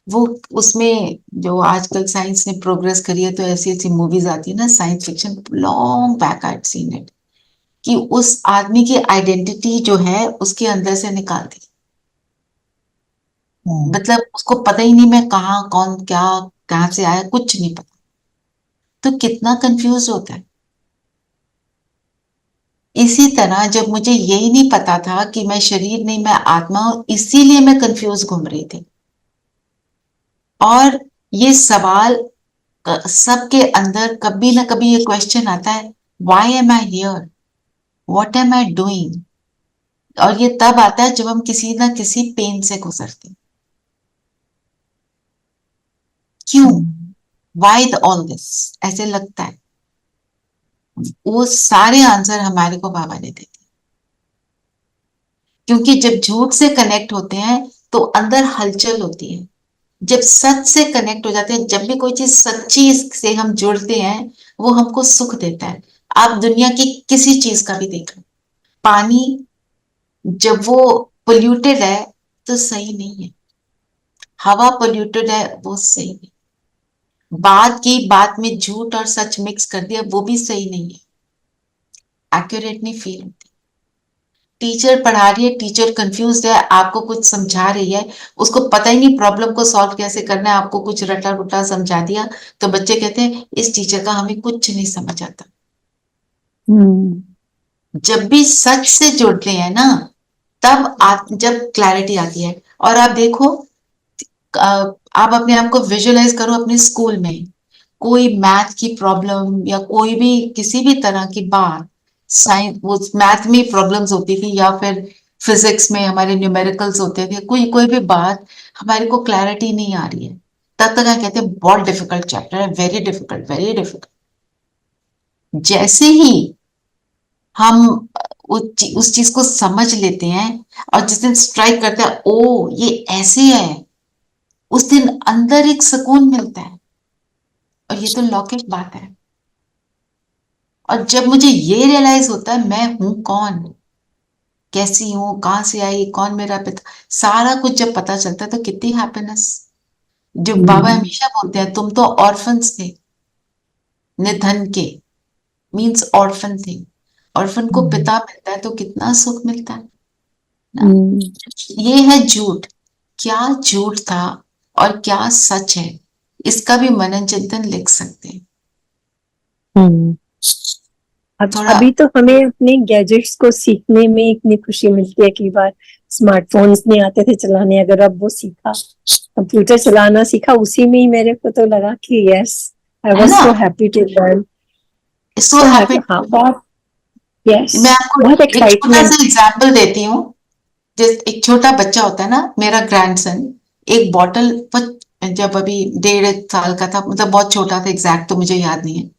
वो उसमें जो आजकल साइंस ने प्रोग्रेस करी है, तो ऐसी ऐसी मूवीज आती है ना science fiction, long back I seen it, कि उस आदमी की आइडेंटिटी जो है उसके अंदर से निकाल दी। मतलब उसको पता ही नहीं मैं कहाँ, कौन, क्या, कहाँ से आया, कुछ नहीं पता। तो कितना कंफ्यूज होता है। इसी तरह जब मुझे यही नहीं पता था कि मैं शरीर नहीं मैं आत्मा हूं, इसीलिए मैं कंफ्यूज घूम रही थी। और ये सवाल सबके अंदर कभी ना कभी ये क्वेश्चन आता है, why am I hear, what am I doing. और ये तब आता है जब हम किसी ना किसी पेन से गुजरते हैं। क्यों, व्हाई ऑल दिस, ऐसे लगता है। वो सारे आंसर हमारे को बाबा ने दे दिए। क्योंकि जब झूठ से कनेक्ट होते हैं तो अंदर हलचल होती है। जब सच से कनेक्ट हो जाते हैं, जब भी कोई चीज सच्ची से हम जुड़ते हैं, वो हमको सुख देता है। आप दुनिया की किसी चीज का भी देख लो, पानी जब वो पोल्यूटेड है तो सही नहीं है, हवा पोल्यूटेड है वो सही नहीं, बात की बात में झूठ और सच मिक्स कर दिया वो भी सही नहीं है, एक्यूरेट नहीं फील होती। टीचर पढ़ा रही है, टीचर कंफ्यूज है, आपको कुछ समझा रही है, उसको पता ही नहीं प्रॉब्लम को सॉल्व कैसे करना है, आपको कुछ रटा रुटा समझा दिया, तो बच्चे कहते हैं इस टीचर का हमें कुछ नहीं समझ आता। जब भी सच से जुड़ते हैं ना, तब जब क्लैरिटी आती है। और आप देखो, आप अपने आप को विजुअलाइज करो अपने स्कूल में, कोई मैथ की प्रॉब्लम या कोई भी किसी भी तरह की बात, साइंस, वो मैथ में प्रॉब्लम्स होती थी या फिर फिजिक्स में हमारे न्यूमेरिकल्स होते थे, कोई कोई भी बात हमारे को क्लैरिटी नहीं आ रही है, तब तक हम कहते हैं बहुत डिफिकल्ट चैप्टर है, वेरी डिफिकल्ट, वेरी डिफिकल्ट। जैसे ही हम उस चीज को समझ लेते हैं और जिस दिन स्ट्राइक करते हैं, ओ ये ऐसे है, उस दिन अंदर एक सुकून मिलता है। और ये तो लौकिक बात है। और जब मुझे ये रियलाइज होता है मैं हूं कौन, कैसी हूं, कहां से आई, कौन मेरा पिता, सारा कुछ जब पता चलता है तो कितनी हैप्पीनेस। जो बाबा हमेशा बोलते हैं, तुम तो ऑर्फन्स थे, निधन के, मीन्स ऑर्फन थिंग। ऑर्फन को पिता मिलता है तो कितना सुख मिलता है ना। ये है झूठ। क्या झूठ था और क्या सच है, इसका भी मनन चिंतन लिख सकते हैं। थोड़ा
अभी तो हमें अपने गैजेट्स को सीखने में इतनी खुशी मिलती है। कई बार स्मार्टफोन्स नहीं आते थे चलाने, अगर अब वो सीखा, कंप्यूटर चलाना सीखा, उसी में ही मेरे को तो लगा कि yes, I was so happy to learn,
so happy.
हाँ, बहुत, यस,
मैं आपको
बहुत
एक छोटा
एक्साइटमेंट।
सा एग्जाम्पल देती हूँ। जिस एक छोटा बच्चा होता है ना, मेरा ग्रैंडसन, एक बॉटल, जब अभी 1.5 साल का था, मतलब बहुत छोटा था, एग्जैक्ट तो मुझे याद नहीं है,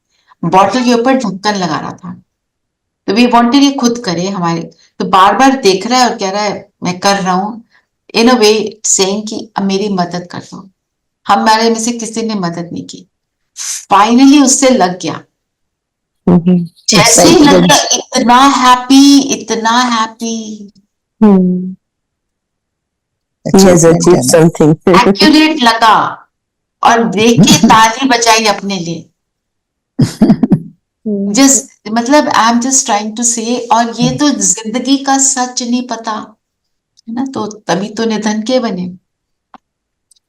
बॉटल के ऊपर ढक्कन लगा रहा था। तो वी वांटेड ये खुद करे हमारे, तो बार बार देख रहा है और कह रहा है मैं कर रहा हूँ, इन अ वे सेइंग कि अब मेरी मदद कर दो। हमारे में से किसी ने मदद नहीं की। फाइनली उससे लग गया। जैसे ही लग गया, इतना हैप्पी, इतना हैप्पी, एक्यूरेट लगा, और देख के ताली बजाई अपने लिए। जस्ट मतलब I am just trying to say, और ये तो जिंदगी का सच नहीं पता है ना, तो तभी तो निधन के बने।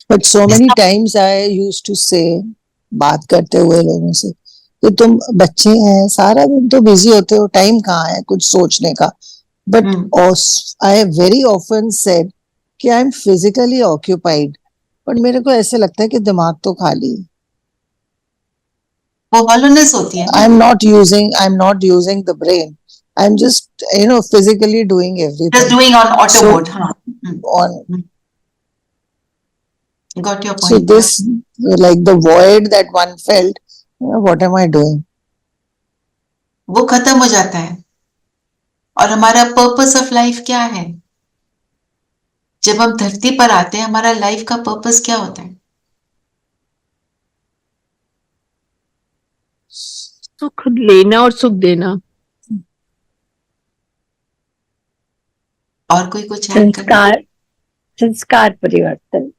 But so many times I used to say, बात करते हुए लोगों से, कि तुम बच्चे हैं, सारा दिन तो बिजी होते हो, टाइम कहाँ है कुछ सोचने का। But I have very often said कि I am physically occupied, but मेरे को ऐसे लगता है कि दिमाग तो खाली।
वो hollowness होती है ना।
I'm not using the brain. I'm just, physically doing everything.
Just doing on auto mode, हाँ। Got your point.
So this, like the void that one felt, what am I doing?
वो खत्म हो जाता है। और हमारा पर्पस ऑफ लाइफ क्या है? जब हम धरती पर आते हैं, हमारा लाइफ का पर्पस क्या होता है?
सुख लेना और सुख देना।
और कोई कुछ ऐड करना?
संस्कार परिवर्तन,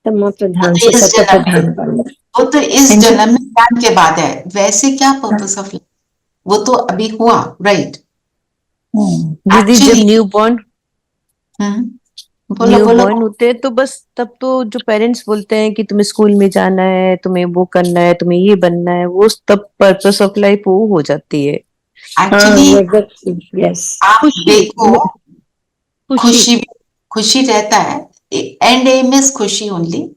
प्रधान
वो तो
से
इस
सत्य
जन्म
प्रधान
में,
बनना।
वो तो इस जन्म में ज्ञान के बाद है। वैसे क्या पर्पस ऑफ लाइफ, वो तो अभी हुआ, राइट?
दीदी जब न्यू बॉर्न होते हैं तो बस तब तो जो पेरेंट्स बोलते हैं कि तुम्हें स्कूल में जाना है, तुम्हें वो करना है, तुम्हें ये बनना है, वो तब पर्पस ऑफ लाइफ वो हो जाती है।
एक्चुअली आप देखो, खुशी रहता है, एंड एम इज खुशी ओनली,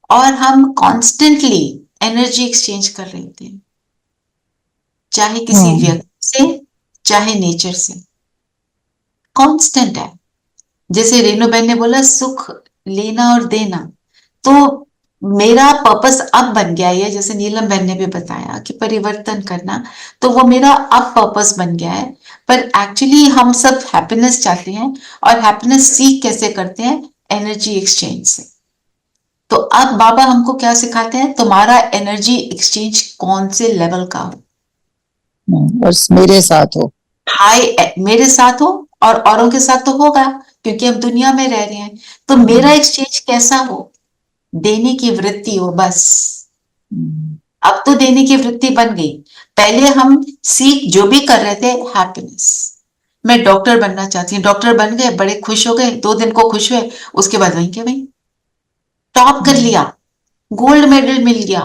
और हम कॉन्स्टेंटली एनर्जी एक्सचेंज कर रहे होते हैं, चाहे किसी व्यक्ति से, चाहे नेचर से, कांस्टेंट है। जैसे रेणु बहन ने बोला सुख लेना और देना, तो मेरा पर्पस अब बन गया है, जैसे नीलम बहन ने भी बताया कि परिवर्तन करना, तो वो मेरा अब पर्पस बन गया है। पर एक्चुअली हम सब हैप्पीनेस चाहते हैं, और हैप्पीनेस सीख कैसे करते हैं? एनर्जी एक्सचेंज से। तो अब बाबा हमको क्या सिखाते हैं? तुम्हारा एनर्जी एक्सचेंज कौन से लेवल का हो?
बस मेरे साथ हो,
हाई मेरे साथ हो, और औरों के साथ तो होगा क्योंकि हम दुनिया में रह रहे हैं। तो मेरा एक्सचेंज कैसा हो? देने की वृत्ति हो बस। अब तो देने की वृत्ति बन गई। पहले हम सीख जो भी कर रहे थे हैप्पीनेस, मैं डॉक्टर बनना चाहती हूँ, डॉक्टर बन गए, बड़े खुश हो गए, 2 दिन को खुश हुए, उसके बाद वहीं के वहीं टॉप कर लिया, गोल्ड मेडल मिल गया,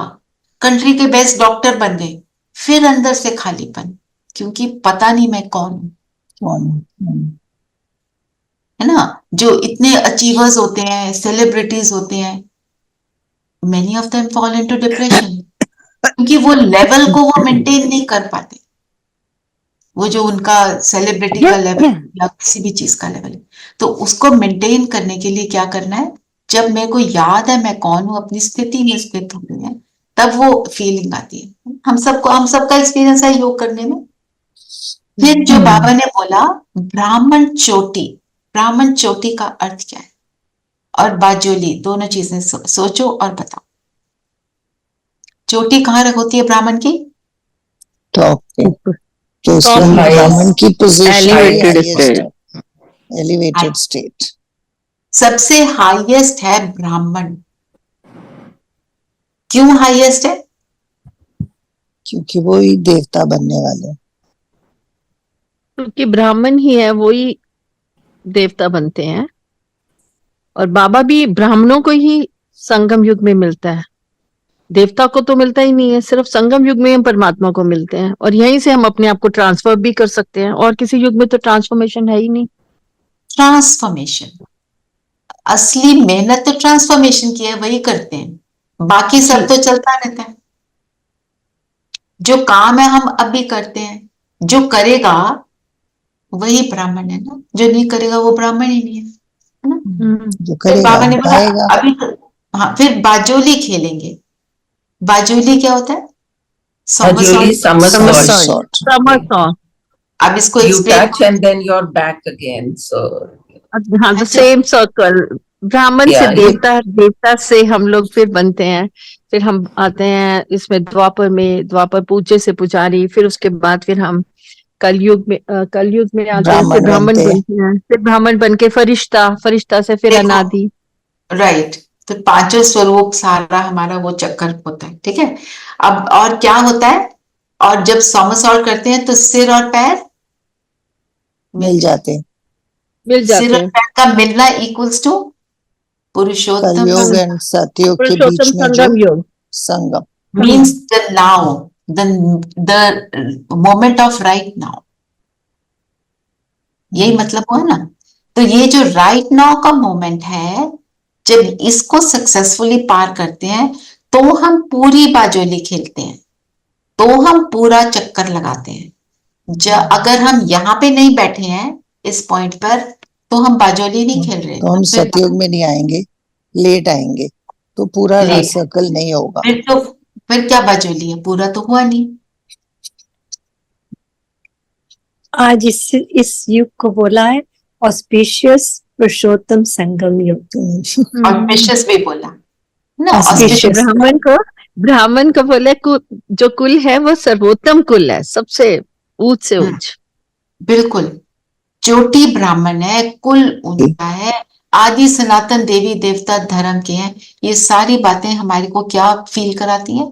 कंट्री के बेस्ट डॉक्टर बन गए, फिर अंदर से खालीपन, क्योंकि पता नहीं मैं कौन हूं, है ना। जो इतने अचीवर्स होते हैं, सेलिब्रिटीज होते हैं, many of them fall into depression, क्योंकि वो लेवल को वो मेंटेन नहीं कर पाते, वो जो उनका सेलिब्रिटी का लेवल या किसी भी चीज का लेवल है। तो उसको मेंटेन करने के लिए क्या करना है? जब मेरे को याद है मैं कौन हूं, अपनी स्थिति में स्थित होनी है, तब वो फीलिंग आती है। हम सबका एक्सपीरियंस है योग करने में। फिर जो बाबा ने बोला ब्राह्मण चोटी का अर्थ क्या है? और बाजोली, दोनों चीजें सोचो और बताओ। चोटी कहाँ होती है ब्राह्मण की?
टॉप पे, तो उसमें ब्राह्मण की पोजीशन, एलिवेटेड स्टेट,
सबसे हाईएस्ट है ब्राह्मण। क्यों हाईएस्ट है?
क्योंकि वो ही देवता बनने वाले हैं।
क्योंकि ब्राह्मण ही है वही देवता बनते हैं, और बाबा भी ब्राह्मणों को ही संगम युग में मिलता है, देवता को तो मिलता ही नहीं है, सिर्फ संगम युग में हम परमात्मा को मिलते हैं, और यहीं से हम अपने आप को ट्रांसफर भी कर सकते हैं, और किसी युग में तो ट्रांसफॉर्मेशन है ही नहीं।
ट्रांसफॉर्मेशन, असली मेहनत तो ट्रांसफॉर्मेशन की है, वही करते हैं, बाकी सब तो चलता रहता है। जो काम है हम अभी करते हैं, जो करेगा वही ब्राह्मण है ना, जो नहीं करेगा वो ब्राह्मण ही नहीं है ना।
जो
फिर
करेगा
बाबा ने बोला
पाएगा।
अभी हाँ, फिर बाजोली खेलेंगे। बाजोली क्या होता है?
Ajoli somersault.
समरसॉल्ट।
अब इसको
You
explain.
touch and then you're back again. So
हाँ, द
अच्छा।
Same circle. ब्राह्मण से
Yeah,
देवता, देवता से हम लोग फिर बनते हैं, फिर हम आते हैं इसमें द्वापर में, द्वापर पूज्य से पुजारी, फिर उसके बाद फिर हम कलयुग में आते हैं, फिर
ब्राह्मण
ब्राह्मण
बनते हैं।
बनते हैं, फिर ब्राह्मण बन के फरिश्ता, फरिश्ता से फिर
देखो,
अनादि।
राइट, तो पांचों स्वरूप सारा हमारा वो चक्कर होता है, ठीक है। अब और क्या होता है, और जब सोमरसॉल्ट करते हैं तो सिर और पैर
मिल जाते हैं।
मिल
सिर
जाते
और
हैं।
पैर का मिलना इक्वल्स टू पुरुषोत्तम
कलयुग एंड सतयुग के बीच
पुरुषोत्तम
में जो
संगम योग।
संगम।
means the now, the moment of right now, यही मतलब हुआ ना। तो ये जो राइट नाउ का मोमेंट है, जब इसको सक्सेसफुली पार करते हैं तो हम पूरी बाजोली खेलते हैं, तो हम पूरा चक्कर लगाते हैं। अगर हम यहाँ पे नहीं बैठे हैं इस पॉइंट पर, तो हम बाजोली नहीं खेल रहे।
तो हम सतयुग में नहीं आएंगे, लेट आएंगे, तो पूरा
लेट।
सर्कल नहीं होगा।
फिर क्या बाजोली है, पूरा तो हुआ नहीं।
आज इस युग को बोला है ऑस्पिशियस पुरुषोत्तम संगम युग।
ऑस्पिशियस भी बोला ना,
Auspicious।
ऑस्पिशियस।
ब्राह्मण को बोले जो कुल है वो सर्वोत्तम कुल है, सबसे ऊंच से ऊंच।
बिल्कुल, चोटी ब्राह्मण है, कुल उनका है, आदि सनातन देवी देवता धर्म के हैं। ये सारी बातें हमारे को क्या फील कराती हैं?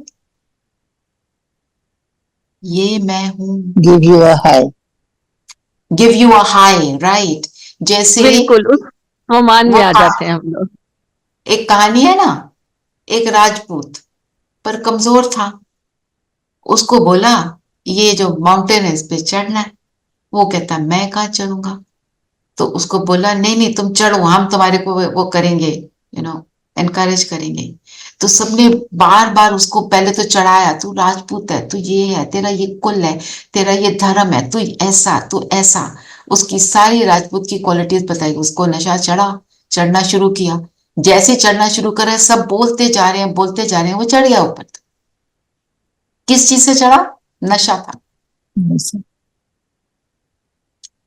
ये मैं हूं।
Give you a high.
Give you a high, right. जैसे
बिल्कुल उस मान में
वो
आ जाते हैं हम लोग।
एक कहानी है ना, एक राजपूत पर कमजोर था, उसको बोला ये जो माउंटेन है इस पे चढ़ना है। वो कहता मैं कहाँ चढ़ूंगा, तो उसको बोला नहीं नहीं तुम चढ़ो, हम तुम्हारे को वो करेंगे, एनकरेज करेंगे। तो सबने बार बार उसको पहले तो चढ़ाया, तू राजपूत है, तू ये है, तेरा ये कुल है, तेरा ये धर्म है, तू ऐसा तू ऐसा, उसकी सारी राजपूत की क्वालिटीज बताई। उसको नशा चढ़ा, चढ़ना शुरू किया। जैसे चढ़ना शुरू करे सब बोलते जा रहे हैं, बोलते जा रहे हैं, वो चढ़ गया ऊपर। किस चीज से चढ़ा? नशा था,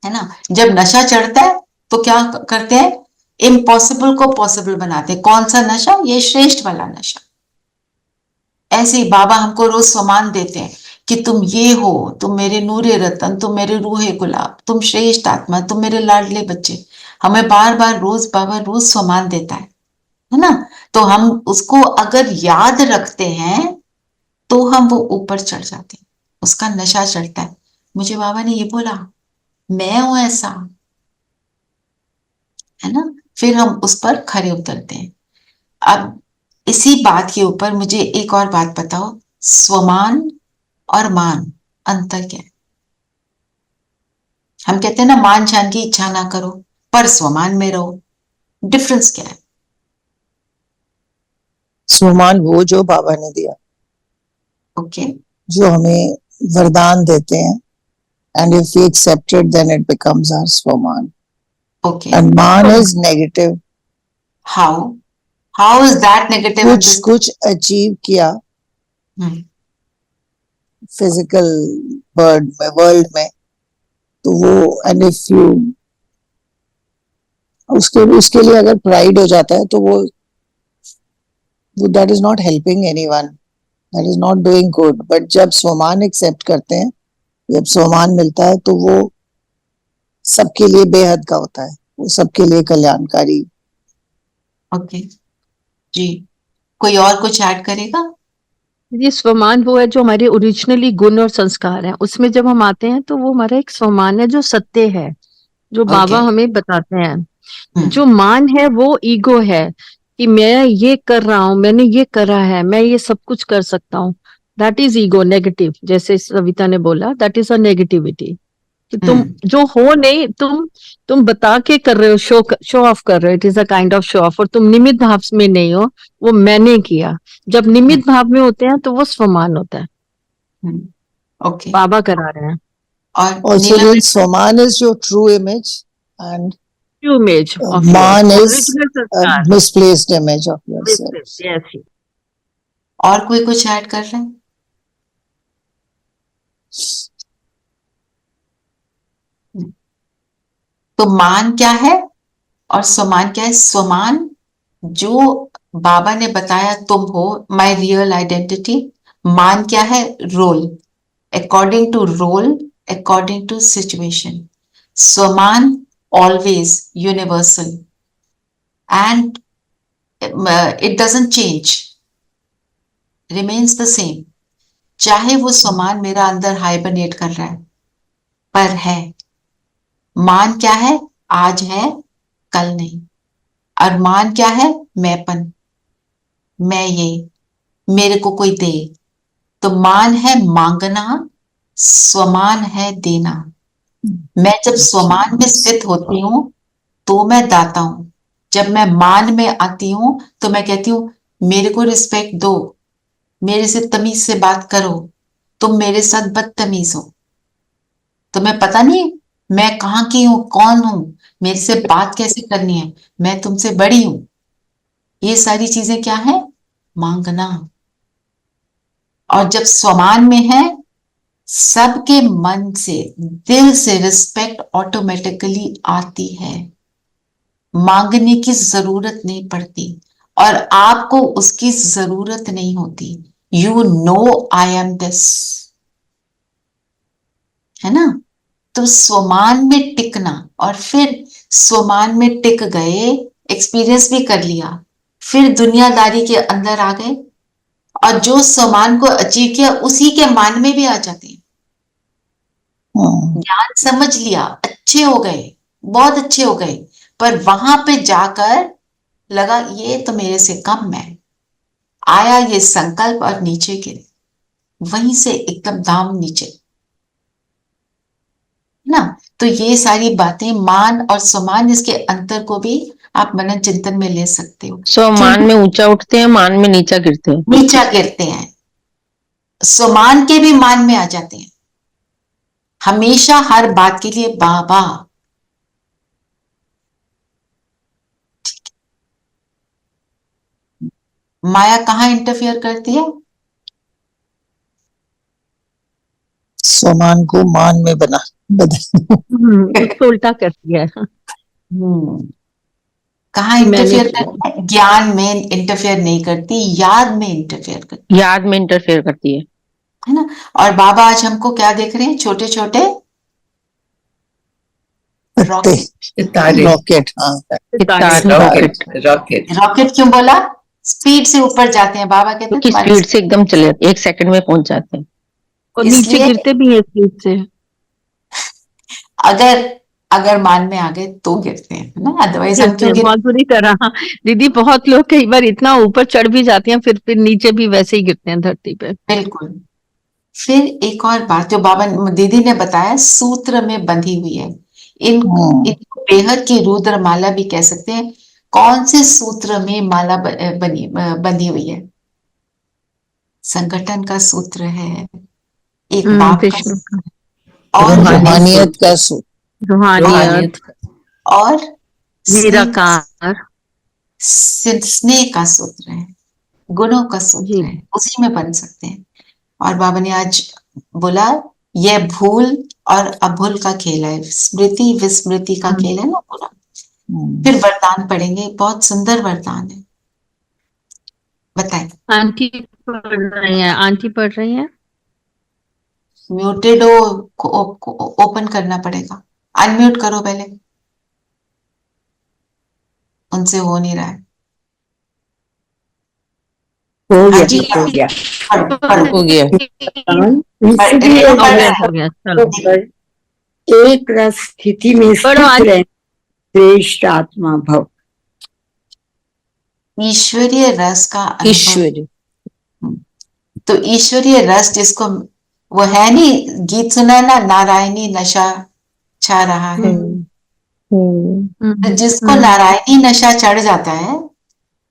है ना। जब नशा चढ़ता है तो क्या करते हैं, इम्पॉसिबल को पॉसिबल बनाते हैं। कौन सा नशा? ये श्रेष्ठ वाला नशा। ऐसे ही बाबा हमको रोज सम्मान देते हैं कि तुम ये हो, तुम मेरे नूरे रतन, तुम मेरे रूहे गुलाब, तुम श्रेष्ठ आत्मा, तुम मेरे लाडले बच्चे। हमें बार बार रोज बाबा रोज सम्मान देता है ना। तो हम उसको अगर याद रखते हैं तो हम वो ऊपर चढ़ जाते हैं, उसका नशा चढ़ता है। मुझे बाबा ने ये बोला, मैं हूं ऐसा, है ना। फिर हम उस पर खरे उतरते हैं। अब इसी बात के ऊपर मुझे एक और बात बताओ, स्वमान और मान अंतर क्या है? हम कहते हैं ना मान शान की इच्छा ना करो पर स्वमान में रहो, डिफरेंस क्या है?
स्वमान वो जो बाबा ने दिया,
ओके,
जो हमें वरदान देते हैं, and if we accept it then it becomes our swaman.
Okay.
And man is negative.
How is that negative?
कुछ अचीव किया फिजिकल वर्ल्ड में, तो वो एंड इफ यू उसके लिए अगर प्राइड हो जाता है तो वो that is not helping anyone, that is not doing good. But जब स्वमान एक्सेप्ट करते हैं, जब स्वमान मिलता है, तो वो सबके लिए बेहद का होता है, वो सबके लिए कल्याणकारी।
ओके जी, कोई और कुछ ऐड करेगा?
ये स्वमान वो है जो हमारे ओरिजिनली गुण और संस्कार हैं, उसमें जब हम आते हैं तो वो हमारा एक स्वमान है जो सत्य है, जो बाबा
ओके।
हमें बताते हैं।
हम्म।
जो मान है वो ईगो है कि मैं ये कर रहा हूँ, मैंने ये करा है, मैं ये सब कुछ कर सकता हूँ। दैट इज ईगो, नेगेटिव, जैसे सविता ने बोला, दैट इज अ नेगेटिविटी कि तुम जो हो नहीं, तुम बता के कर रहे हो, शो ऑफ कर रहे हो, it is a kind of show off, और तुम निमित्त भाव में नहीं हो, वो मैंने किया। जब निमित्त भाव में होते हैं तो वो स्वमान होता है,
ओके।
बाबा करा रहे हैं।
और
Also,
Neelam
then Swaman is your true image, and
true image of yours,
Man is
original
a
संस्कार।
misplaced image of yourself.
Yes.
और कोई कुछ ऐड कर रहे हैं? तो मान क्या है और स्वमान क्या है? स्वमान जो बाबा ने बताया तुम हो, माय रियल आइडेंटिटी। मान क्या है? Role, according to role, according to situation. स्वमान always universal and it doesn't change, remains the same. चाहे वो स्वमान मेरा अंदर हाइबरनेट कर रहा है, पर है। मान क्या है? आज है, कल नहीं। और मान क्या है? मैंपन, मैं ये, मेरे को कोई दे। तो मान है मांगना, स्वमान है देना। मैं जब स्वमान में स्थित होती हूँ तो मैं दाता हूं। जब मैं मान में आती हूं तो मैं कहती हूं मेरे को रिस्पेक्ट दो, मेरे से तमीज से बात करो, तुम मेरे साथ बदतमीज हो। तुम्हें पता नहीं मैं कहाँ की हूं, कौन हूं, मेरे से बात कैसे करनी है, मैं तुमसे बड़ी हूं। ये सारी चीजें क्या है? मांगना। और जब स्वमान में है, सबके मन से, दिल से रिस्पेक्ट ऑटोमेटिकली आती है, मांगने की जरूरत नहीं पड़ती, और आपको उसकी जरूरत नहीं होती। You know I am this, है ना? तो स्वमान में टिकना, और फिर स्वमान में टिक गए, एक्सपीरियंस भी कर लिया, फिर दुनियादारी के अंदर आ गए, और जो स्वमान को अचीव किया उसी के मान में भी आ जाते हैं। ज्ञान समझ लिया, अच्छे हो गए, बहुत अच्छे हो गए, पर वहां पे जाकर लगा ये तो मेरे से कम है, आया ये संकल्प और नीचे गिरे, वहीं से एकदम दाम नीचे ना। तो ये सारी बातें, मान और स्वमान, इसके अंतर को भी आप मनन चिंतन में ले सकते हो।
स्वमान में ऊंचा उठते हैं, मान में नीचा गिरते हैं।
नीचा गिरते हैं, स्वमान के भी मान में आ जाते हैं, हमेशा हर बात के लिए बाबा। माया कहाँ इंटरफियर करती है?
स्वमान को मान में बदल।
उसको उल्टा करती है।
कहाँ इंटरफियर करती है? ज्ञान में इंटरफियर नहीं करती, याद में इंटरफियर करती
याद में इंटरफेयर करती
है ना। और बाबा आज हमको क्या देख रहे हैं? छोटे छोटे रॉकेट।
सितारे,
रॉकेट, हाँ।
Rocket, rocket.
रॉकेट क्यों बोला? स्पीड से ऊपर जाते हैं। बाबा कहते हैं
क्योंकि
तुम्हारी
स्पीड से एकदम चले जाते, 1 सेकंड में पहुंच जाते हैं।
और नीचे
इसलिए
गिरते भी हैं स्पीड से।
अगर अगर मान में आ गए तो गिरते हैं ना, अदरवाइज हम
गिरते
क्यों
हैं
गिरते
बहुत बुरी तरह। दीदी बहुत लोग कई बार इतना ऊपर चढ़ भी जाते हैं, फिर नीचे भी वैसे ही गिरते हैं धरती पे।
हैं? बिल्कुल। फिर एक और बात जो बाबा दीदी ने बताया, सूत्र में बंधी हुई है। इनको बेहद की रुद्र माला भी कह सकते हैं। कौन से सूत्र में माला बंधी हुई है? संगठन का सूत्र है, एक बाप का
विष्णु का,
सूत्र है, और
रूहानियत का सूत्र।
रूहानियत,
और
निराकार,
स्नेह का सूत्र है, गुणों का सूत्र
जी।
है, उसी में बन सकते हैं। और बाबा ने आज बोला यह भूल और अभूल का खेल है, स्मृति विस्मृति का खेल है ना पूरा। फिर वरदान पढ़ेंगे, बहुत सुंदर वरदान है, बताएं।
आंटी पढ़ रही हैं, आंटी पढ़ रही हैं।
म्यूटेड हो, ओपन करना पड़ेगा, अनम्यूट करो पहले, उनसे हो नहीं रहा है।
हो
हाँ
गया
जी,
हो गया
पढ़ो पढ़ो।
हो गया।
इसलिए
रेणु पढ़ रहे
हो गया, चलो
पर एक रस स्थिति में
पढ़ो
स्थित रहे श्रेष्ठ आत्मा भव।
ईश्वरीय रस का अनुभव।
ईश्वरी
तो ईश्वरीय रस जिसको, वो है नहीं, गीत सुना है ना, नारायणी नशा छा रहा है। तो जिसको नारायणी नशा चढ़ जाता है,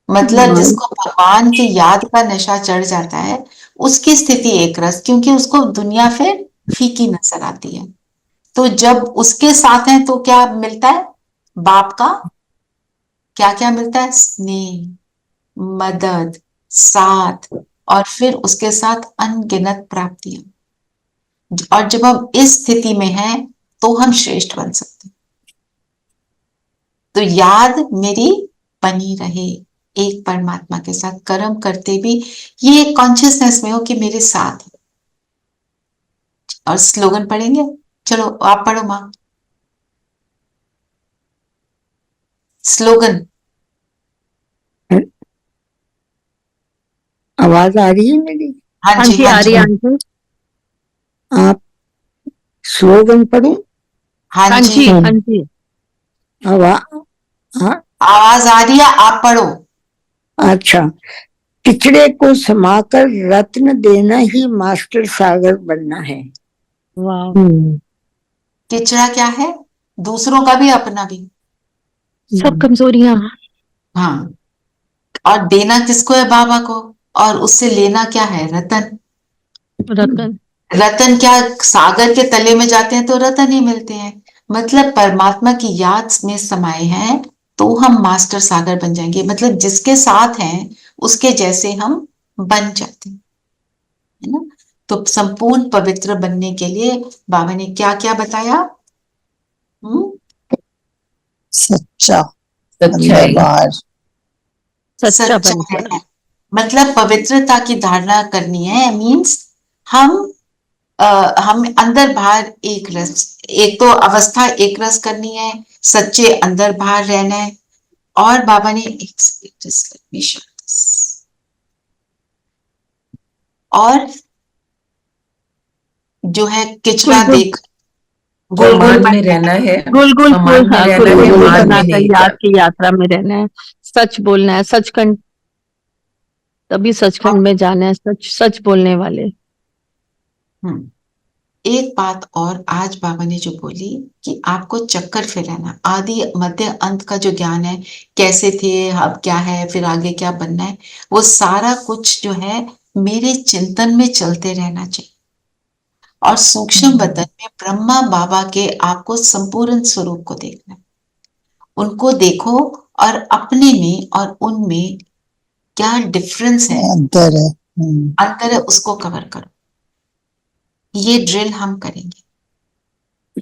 मतलब जिसको भगवान की याद का नशा चढ़ जाता है, उसकी स्थिति एक रस, क्योंकि उसको दुनिया फिर फीकी नजर आती है। तो जब उसके साथ है तो क्या मिलता है? बाप का क्या क्या मिलता है? स्नेह, मदद, साथ, और फिर उसके साथ अनगिनत प्राप्तियां। और जब हम इस स्थिति में हैं तो हम श्रेष्ठ बन सकते हैं। तो याद मेरी बनी रहे एक परमात्मा के साथ, कर्म करते भी ये कॉन्शियसनेस में हो कि मेरे साथ है। और स्लोगन पढ़ेंगे, चलो आप पढ़ो माँ स्लोगन।
आवाज आ रही है मेरी?
हाँ जी,
आ
हाँ
रही
जी,
है आंटी।
आप स्लोगन पढ़ूं?
हाँ
हाँ
जी,
जी, हाँ जी।
हाँ
आवाज आ रही है, आप पढ़ो।
अच्छा। पिछड़े को समाकर रत्न देना ही मास्टर सागर बनना है।
वाह,
किचड़ा क्या है? दूसरों का भी, अपना भी।
सब कमजोरियां।
हाँ, और देना किसको है? बाबा को। और उससे लेना क्या है? रतन।
रतन।
रतन क्या, सागर के तले में जाते हैं तो रतन ही मिलते हैं। मतलब परमात्मा की याद में समाये हैं तो हम मास्टर सागर बन जाएंगे। मतलब जिसके साथ हैं उसके जैसे हम बन जाते हैं, है ना। तो संपूर्ण पवित्र बनने के लिए बाबा ने क्या क्या बताया?
सच्चा अंदर
सच्चाई।
बाहर।
सच्चा बन
सच्चा
जाए।
है, मतलब पवित्रता की धारणा करनी है। मीन्स हम हम अंदर बाहर एक रस, एक तो अवस्था एक रस करनी है, सच्चे अंदर बाहर रहना है। और बाबा ने एक second, just let me show this. और जो है किचड़ा
गुल गुल
देख, गोल गोल
अमान में रहना है,
गुल गुल
अमान में
हाँ,
रहना
गुल
है,
गुल
मान में
बनाकर
नहीं
याद
जाना।
की यात्रा में रहना है। सच बोलना है, सचखंड, तभी सचखंड में जाना है। सच सच बोलने वाले।
एक बात और आज बाबा ने जो बोली कि आपको चक्कर फिराना, आदि मध्य अंत का जो ज्ञान है, कैसे थे, अब क्या है, फिर आगे क्या बनना है, वो सारा कुछ जो है मेरे चिंतन में चलते रहना चाहिए। और सूक्ष्म वतन में ब्रह्मा बाबा के आपको संपूर्ण स्वरूप को देखना है। उनको देखो और अपने में और उनमें क्या डिफरेंस है,
अंतर है।
अंतर है, उसको कवर करो। ये ड्रिल हम करेंगे।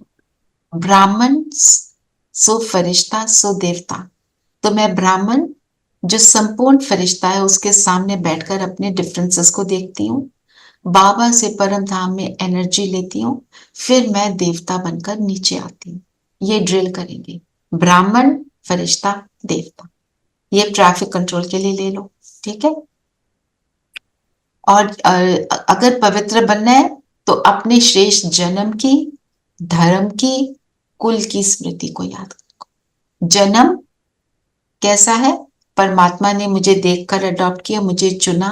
ब्राह्मण सो फरिश्ता सो देवता। तो मैं ब्राह्मण जो संपूर्ण फरिश्ता है उसके सामने बैठकर अपने डिफरेंसेस को देखती हूँ, बाबा से परम धाम में एनर्जी लेती हूँ, फिर मैं देवता बनकर नीचे आती हूँ। ये ड्रिल करेंगे, ब्राह्मण फरिश्ता देवता। ये ट्रैफिक कंट्रोल के लिए ले लो, ठीक है। और अगर पवित्र बनना है तो अपने श्रेष्ठ जन्म की, धर्म की, कुल की स्मृति को याद रखो। जन्म कैसा है? परमात्मा ने मुझे देखकर अडॉप्ट किया, मुझे चुना।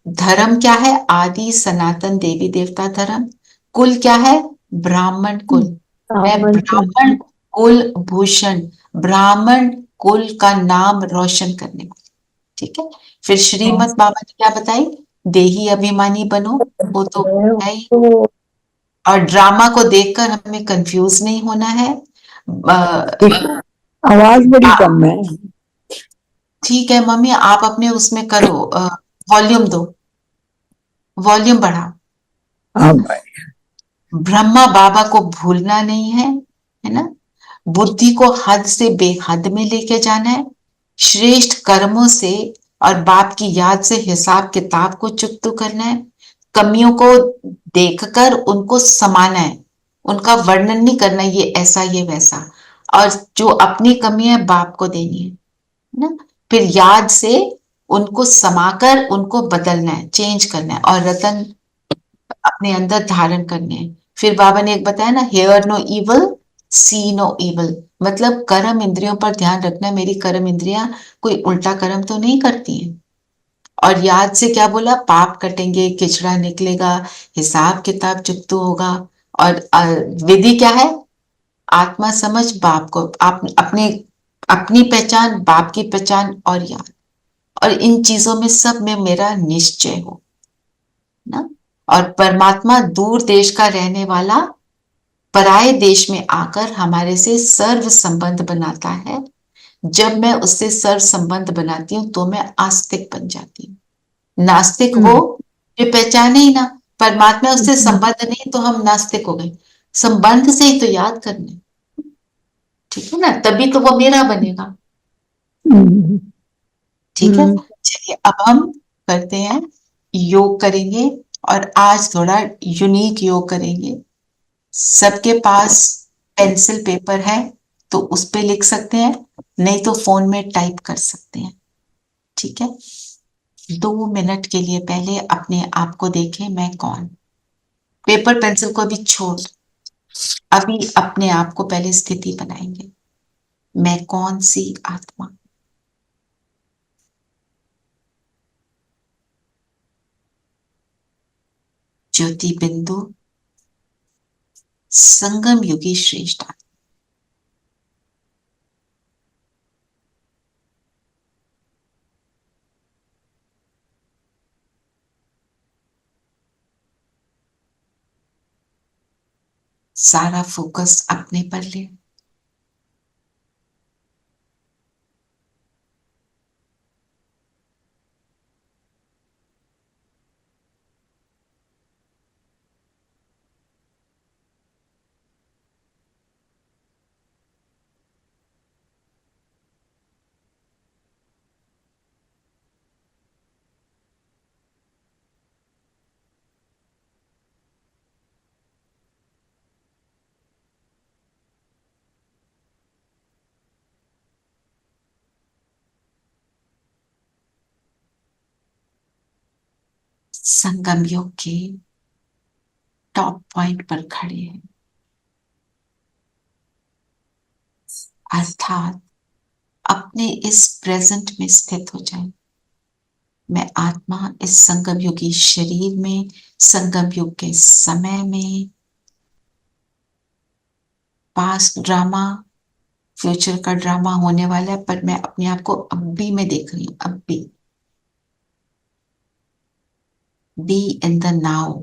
धर्म क्या है? आदि सनातन देवी देवता धर्म। कुल क्या है? ब्राह्मण कुल। मैं ब्राह्मण कुल भूषण, ब्राह्मण कुल का नाम रोशन करने वाली, ठीक है। फिर श्रीमद् बाबा ने क्या बताई? देही अभिमानी बनो, वो तो है ही। और ड्रामा को देखकर हमें कंफ्यूज नहीं होना है।
आवाज बड़ी कम है।
ठीक है मम्मी, आप अपने उसमें करो, वॉल्यूम दो, वॉल्यूम बढ़ाओ। ब्रह्मा बाबा को भूलना नहीं है ना। बुद्धि को हद से बेहद में लेके जाना है। श्रेष्ठ कर्मों से और बाप की याद से हिसाब किताब को चुकता करना है। कमियों को देखकर उनको समाना है, उनका वर्णन नहीं करना, ये ऐसा ये वैसा। और जो अपनी कमी है बाप को देनी है ना। फिर याद से उनको समाकर उनको बदलना है, चेंज करना है और रतन अपने अंदर धारण करने हैं। फिर बाबा ने एक बताया ना, हेयर नो इवल, सी नो इवल, मतलब कर्म इंद्रियों पर ध्यान रखना। मेरी कर्म इंद्रियां कोई उल्टा कर्म तो नहीं करती हैं। और याद से क्या बोला, पाप कटेंगे, किचड़ा निकलेगा, हिसाब किताब चुकतो होगा। और विधि क्या है, आत्मा समझ बाप को, आप अपने अपनी पहचान, बाप की पहचान और याद, और इन चीजों में सब में मेरा निश्चय हो ना। और परमात्मा दूर देश का रहने वाला पराये देश में आकर हमारे से सर्व संबंध बनाता है। जब मैं उससे सर्व संबंध बनाती हूँ तो मैं आस्तिक बन जाती हूँ। नास्तिक वो जो पहचाने ही ना परमात्मा, उससे संबंध नहीं, तो हम नास्तिक हो गए। संबंध से ही तो याद करने, ठीक है ना, तभी तो वो मेरा बनेगा। ठीक है, चलिए अब हम करते हैं, योग करेंगे। और आज थोड़ा यूनिक योग करेंगे। सबके पास पेंसिल पेपर है तो उस पे लिख सकते हैं, नहीं तो फोन में टाइप कर सकते हैं। ठीक है, 2 मिनट के लिए पहले अपने आप को देखें, मैं कौन। पेपर पेंसिल को भी छोड़, अभी अपने आप को पहले स्थिति बनाएंगे। मैं कौन सी आत्मा, ज्योति बिंदु, संगम युगी श्रेष्ठ आत्मा। सारा फोकस अपने पर ले। संगम योग के टॉप पॉइंट पर खड़े हैं, अर्थात अपने इस प्रेजेंट में स्थित हो जाए। मैं आत्मा इस संगम युगी शरीर में, संगम युग के समय में, पास्ट ड्रामा, फ्यूचर का ड्रामा होने वाला है, पर मैं अपने आप को अब भी में देख रही हूं, अब भी। Be in the now.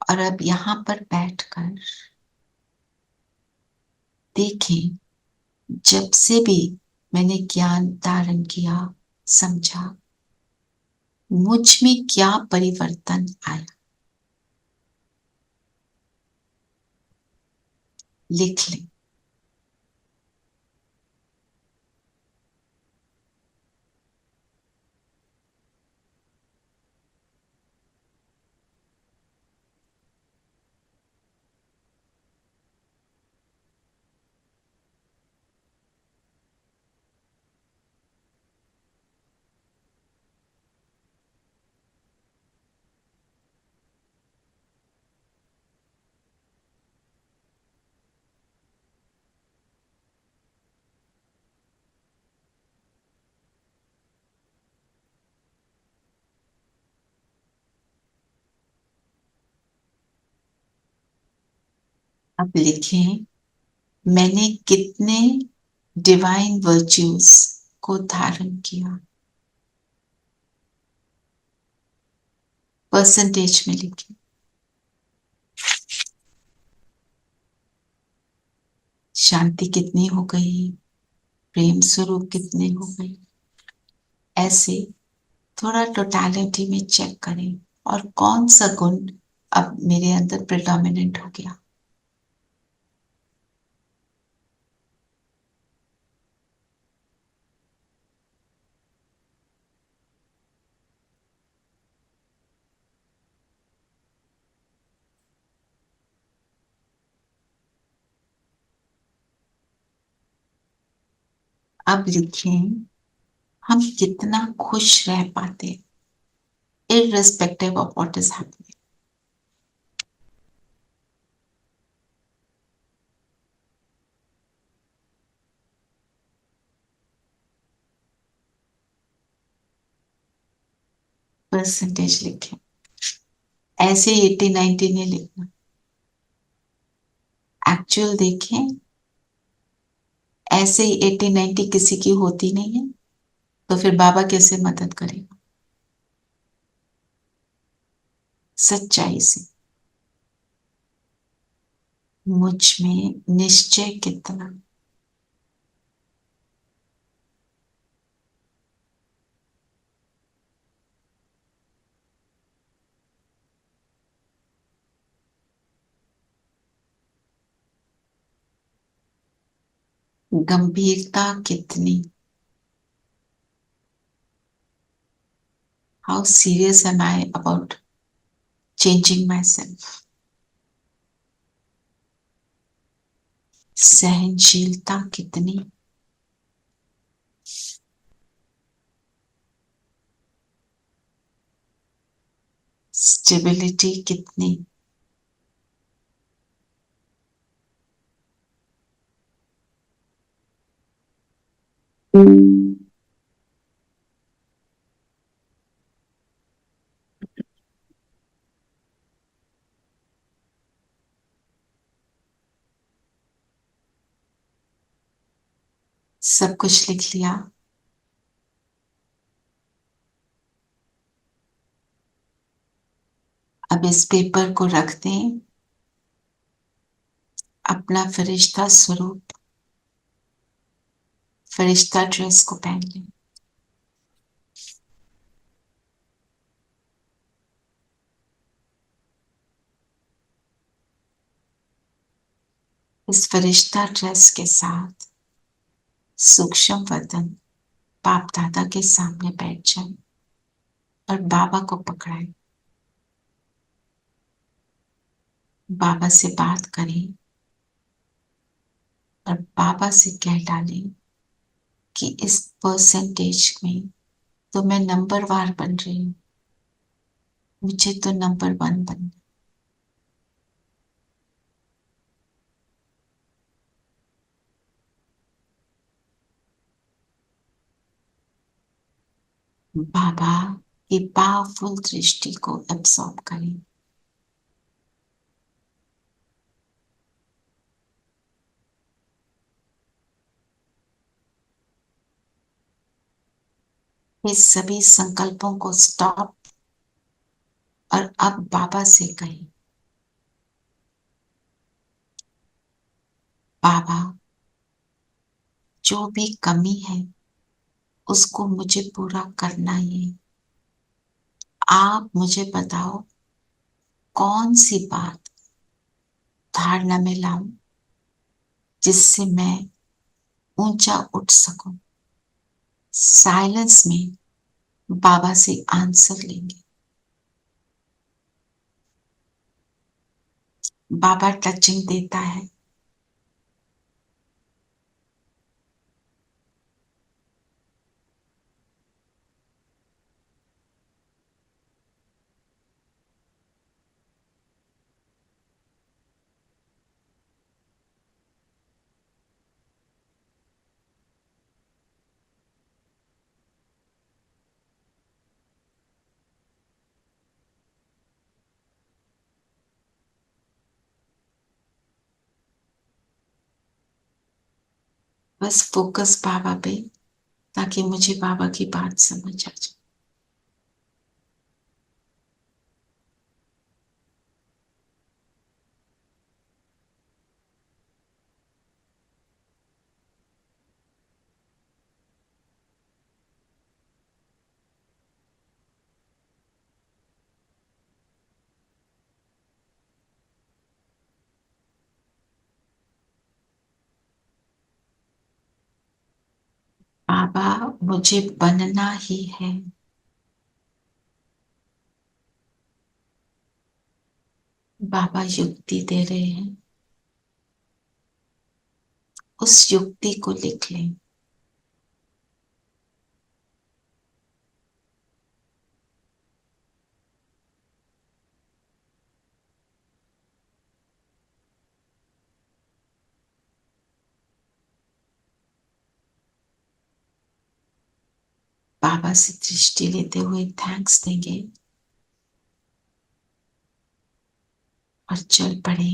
और अब यहां पर बैठकर देखें, जब से भी मैंने ज्ञान धारण किया, समझा, मुझ में क्या परिवर्तन आया। लिख लें। अब लिखें, मैंने कितने डिवाइन वर्च्यूज को धारण किया। परसेंटेज में लिखें। शांति कितनी हो गई, प्रेम स्वरूप कितने हो गए, ऐसे थोड़ा टोटालिटी में चेक करें। और कौन सा गुण अब मेरे अंदर प्रिडोमिनेंट हो गया। अब लिखें हम कितना खुश रह पाते irrespective of what is happening. Percentage लिखें, ऐसे 80-90 नहीं लिखना, एक्चुअल देखें। ऐसे ही 80-90 किसी की होती नहीं है, तो फिर बाबा कैसे मदद करेगा? सच्चाई से मुझ में निश्चय कितना, गंभीरता कितनी, how serious am I about changing my self, सहनशीलता कितनी, स्टेबिलिटी कितनी, सब कुछ लिख लिया। अब इस पेपर को रख दें, अपना फरिश्ता स्वरूप, फरिश्ता ड्रेस को पहन लें। इस फरिश्ता ड्रेस के साथ सूक्ष्म वतन बाप दादा के सामने बैठ जाए और बाबा को पकड़ाएं, बाबा से बात करें और बाबा से कह डालें कि इस परसेंटेज में तो मैं नंबर वार बन रही हूँ, मुझे तो नंबर 1 बनना। बाबा की पावरफुल दृष्टि को एब्सॉर्ब करें। इस सभी संकल्पों को स्टॉप और अब बाबा से कहें, बाबा जो भी कमी है उसको मुझे पूरा करना ही है। आप मुझे बताओ कौन सी बात धारणा में लाऊं जिससे मैं ऊंचा उठ सकूं। साइलेंस में बाबा से आंसर लेंगे। बाबा टचिंग देता है, बस फोकस बाबा पे, ताकि मुझे बाबा की बात समझ आ जाए। बाबा मुझे बनना ही है। बाबा युक्ति दे रहे हैं, उस युक्ति को लिख लें। बाबा से दृष्टि लेते हुए थैंक्स देंगे और चल पड़े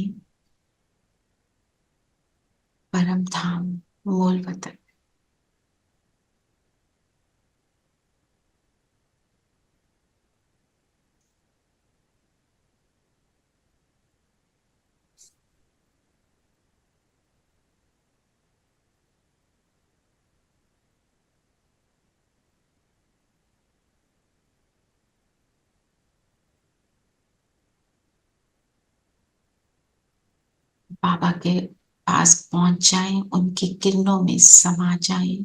परम धाम मूल वतन। बाबा के पास पहुंच जाएं, उनकी किरणों में समा जाएं।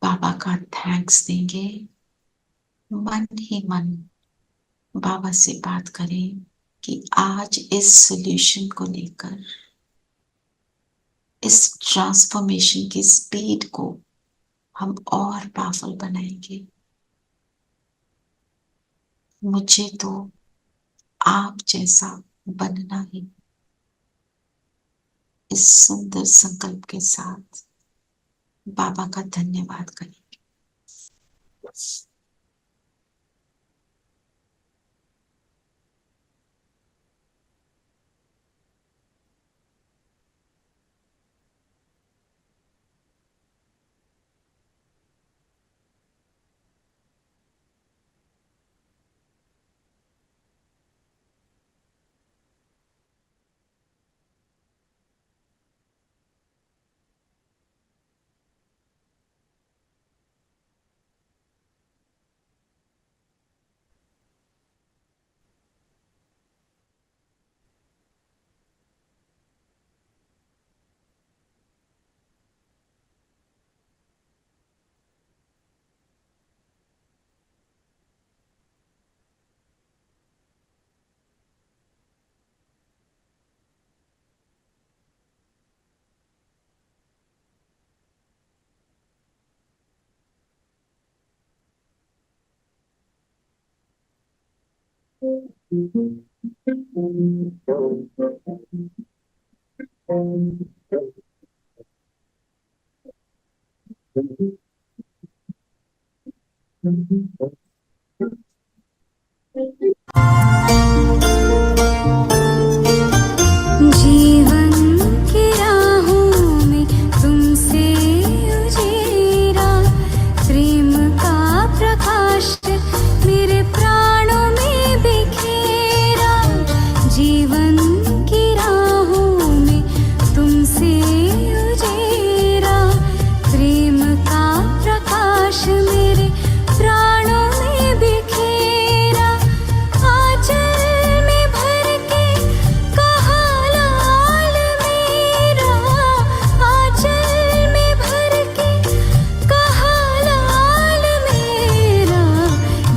बाबा का थैंक्स देंगे, मन ही मन बाबा से बात करें कि आज इस सॉल्यूशन को लेकर, इस ट्रांसफॉर्मेशन की स्पीड को हम और पावरफुल बनाएंगे। मुझे तो आप जैसा बनना ही। इस सुंदर संकल्प के साथ बाबा का धन्यवाद करेंगे।
जीवन की राहों में तुमसे उजेरा, प्रेम का प्रकाश मेरे प्राणों में बिखेरा। जीवन की राहों में तुमसे उजेरा, प्रेम का प्रकाश मेरे प्राणों में बिखेरा। आंचल में भर के कहा लाल मेरा, आंचल में भर के कहा लाल मेरा।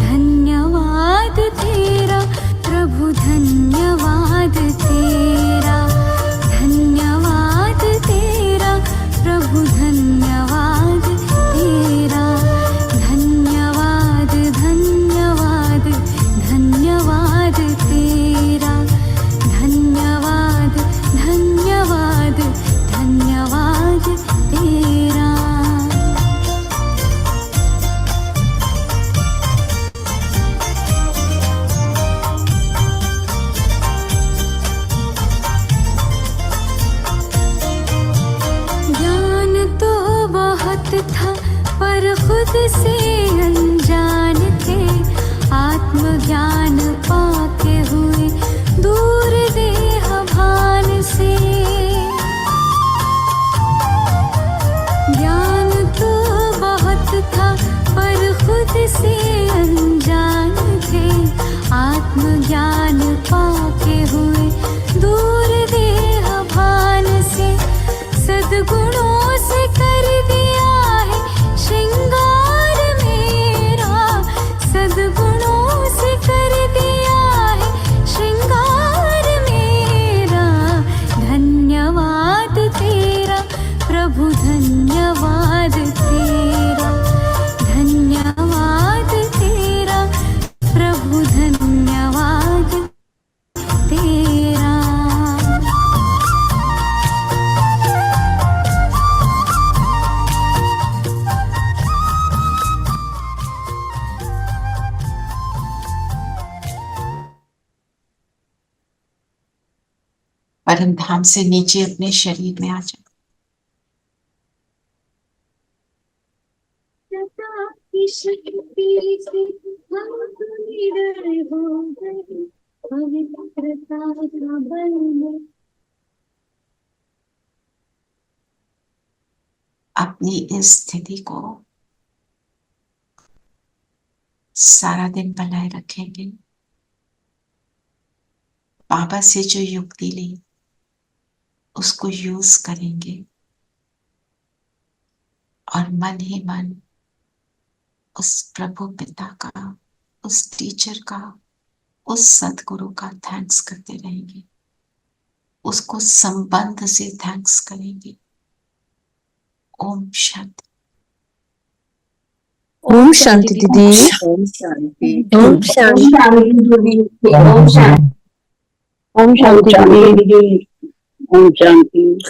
धन्यवाद तेरा प्रभु, धन्यवाद तेरा, धन्यवाद तेरा प्रभु, धन्यवाद तेरा। धन्यवाद धन्यवाद धन्यवाद तेरा, धन्यवाद धन्यवाद धन्यवाद तेरा। ज्ञान तो बहुत था पर खुद से अनजान थे, आत्मज्ञान पाके हुए दूर देह भान से। ज्ञान तो बहुत था पर खुद से अनजान थे, आत्मज्ञान पाके हुए दूर देह भान से। सद्गुणों से कर दिया है श्रृंगार
परम धाम से नीचे अपने शरीर में आ जाओ। अपनी इस स्थिति को सारा दिन बनाए रखेंगे। बाबा से जो युक्ति ली उसको यूज करेंगे और मन ही मन उस प्रभु पिता का, उस टीचर का, उस सद्गुरु का थैंक्स करते रहेंगे। उसको संबंध से थैंक्स करेंगे। ओम शांति।
ओम शांति दीदी।
ओम शांति।
ओम शांति दीदी। ओम शांति दीदी। ओम शांति।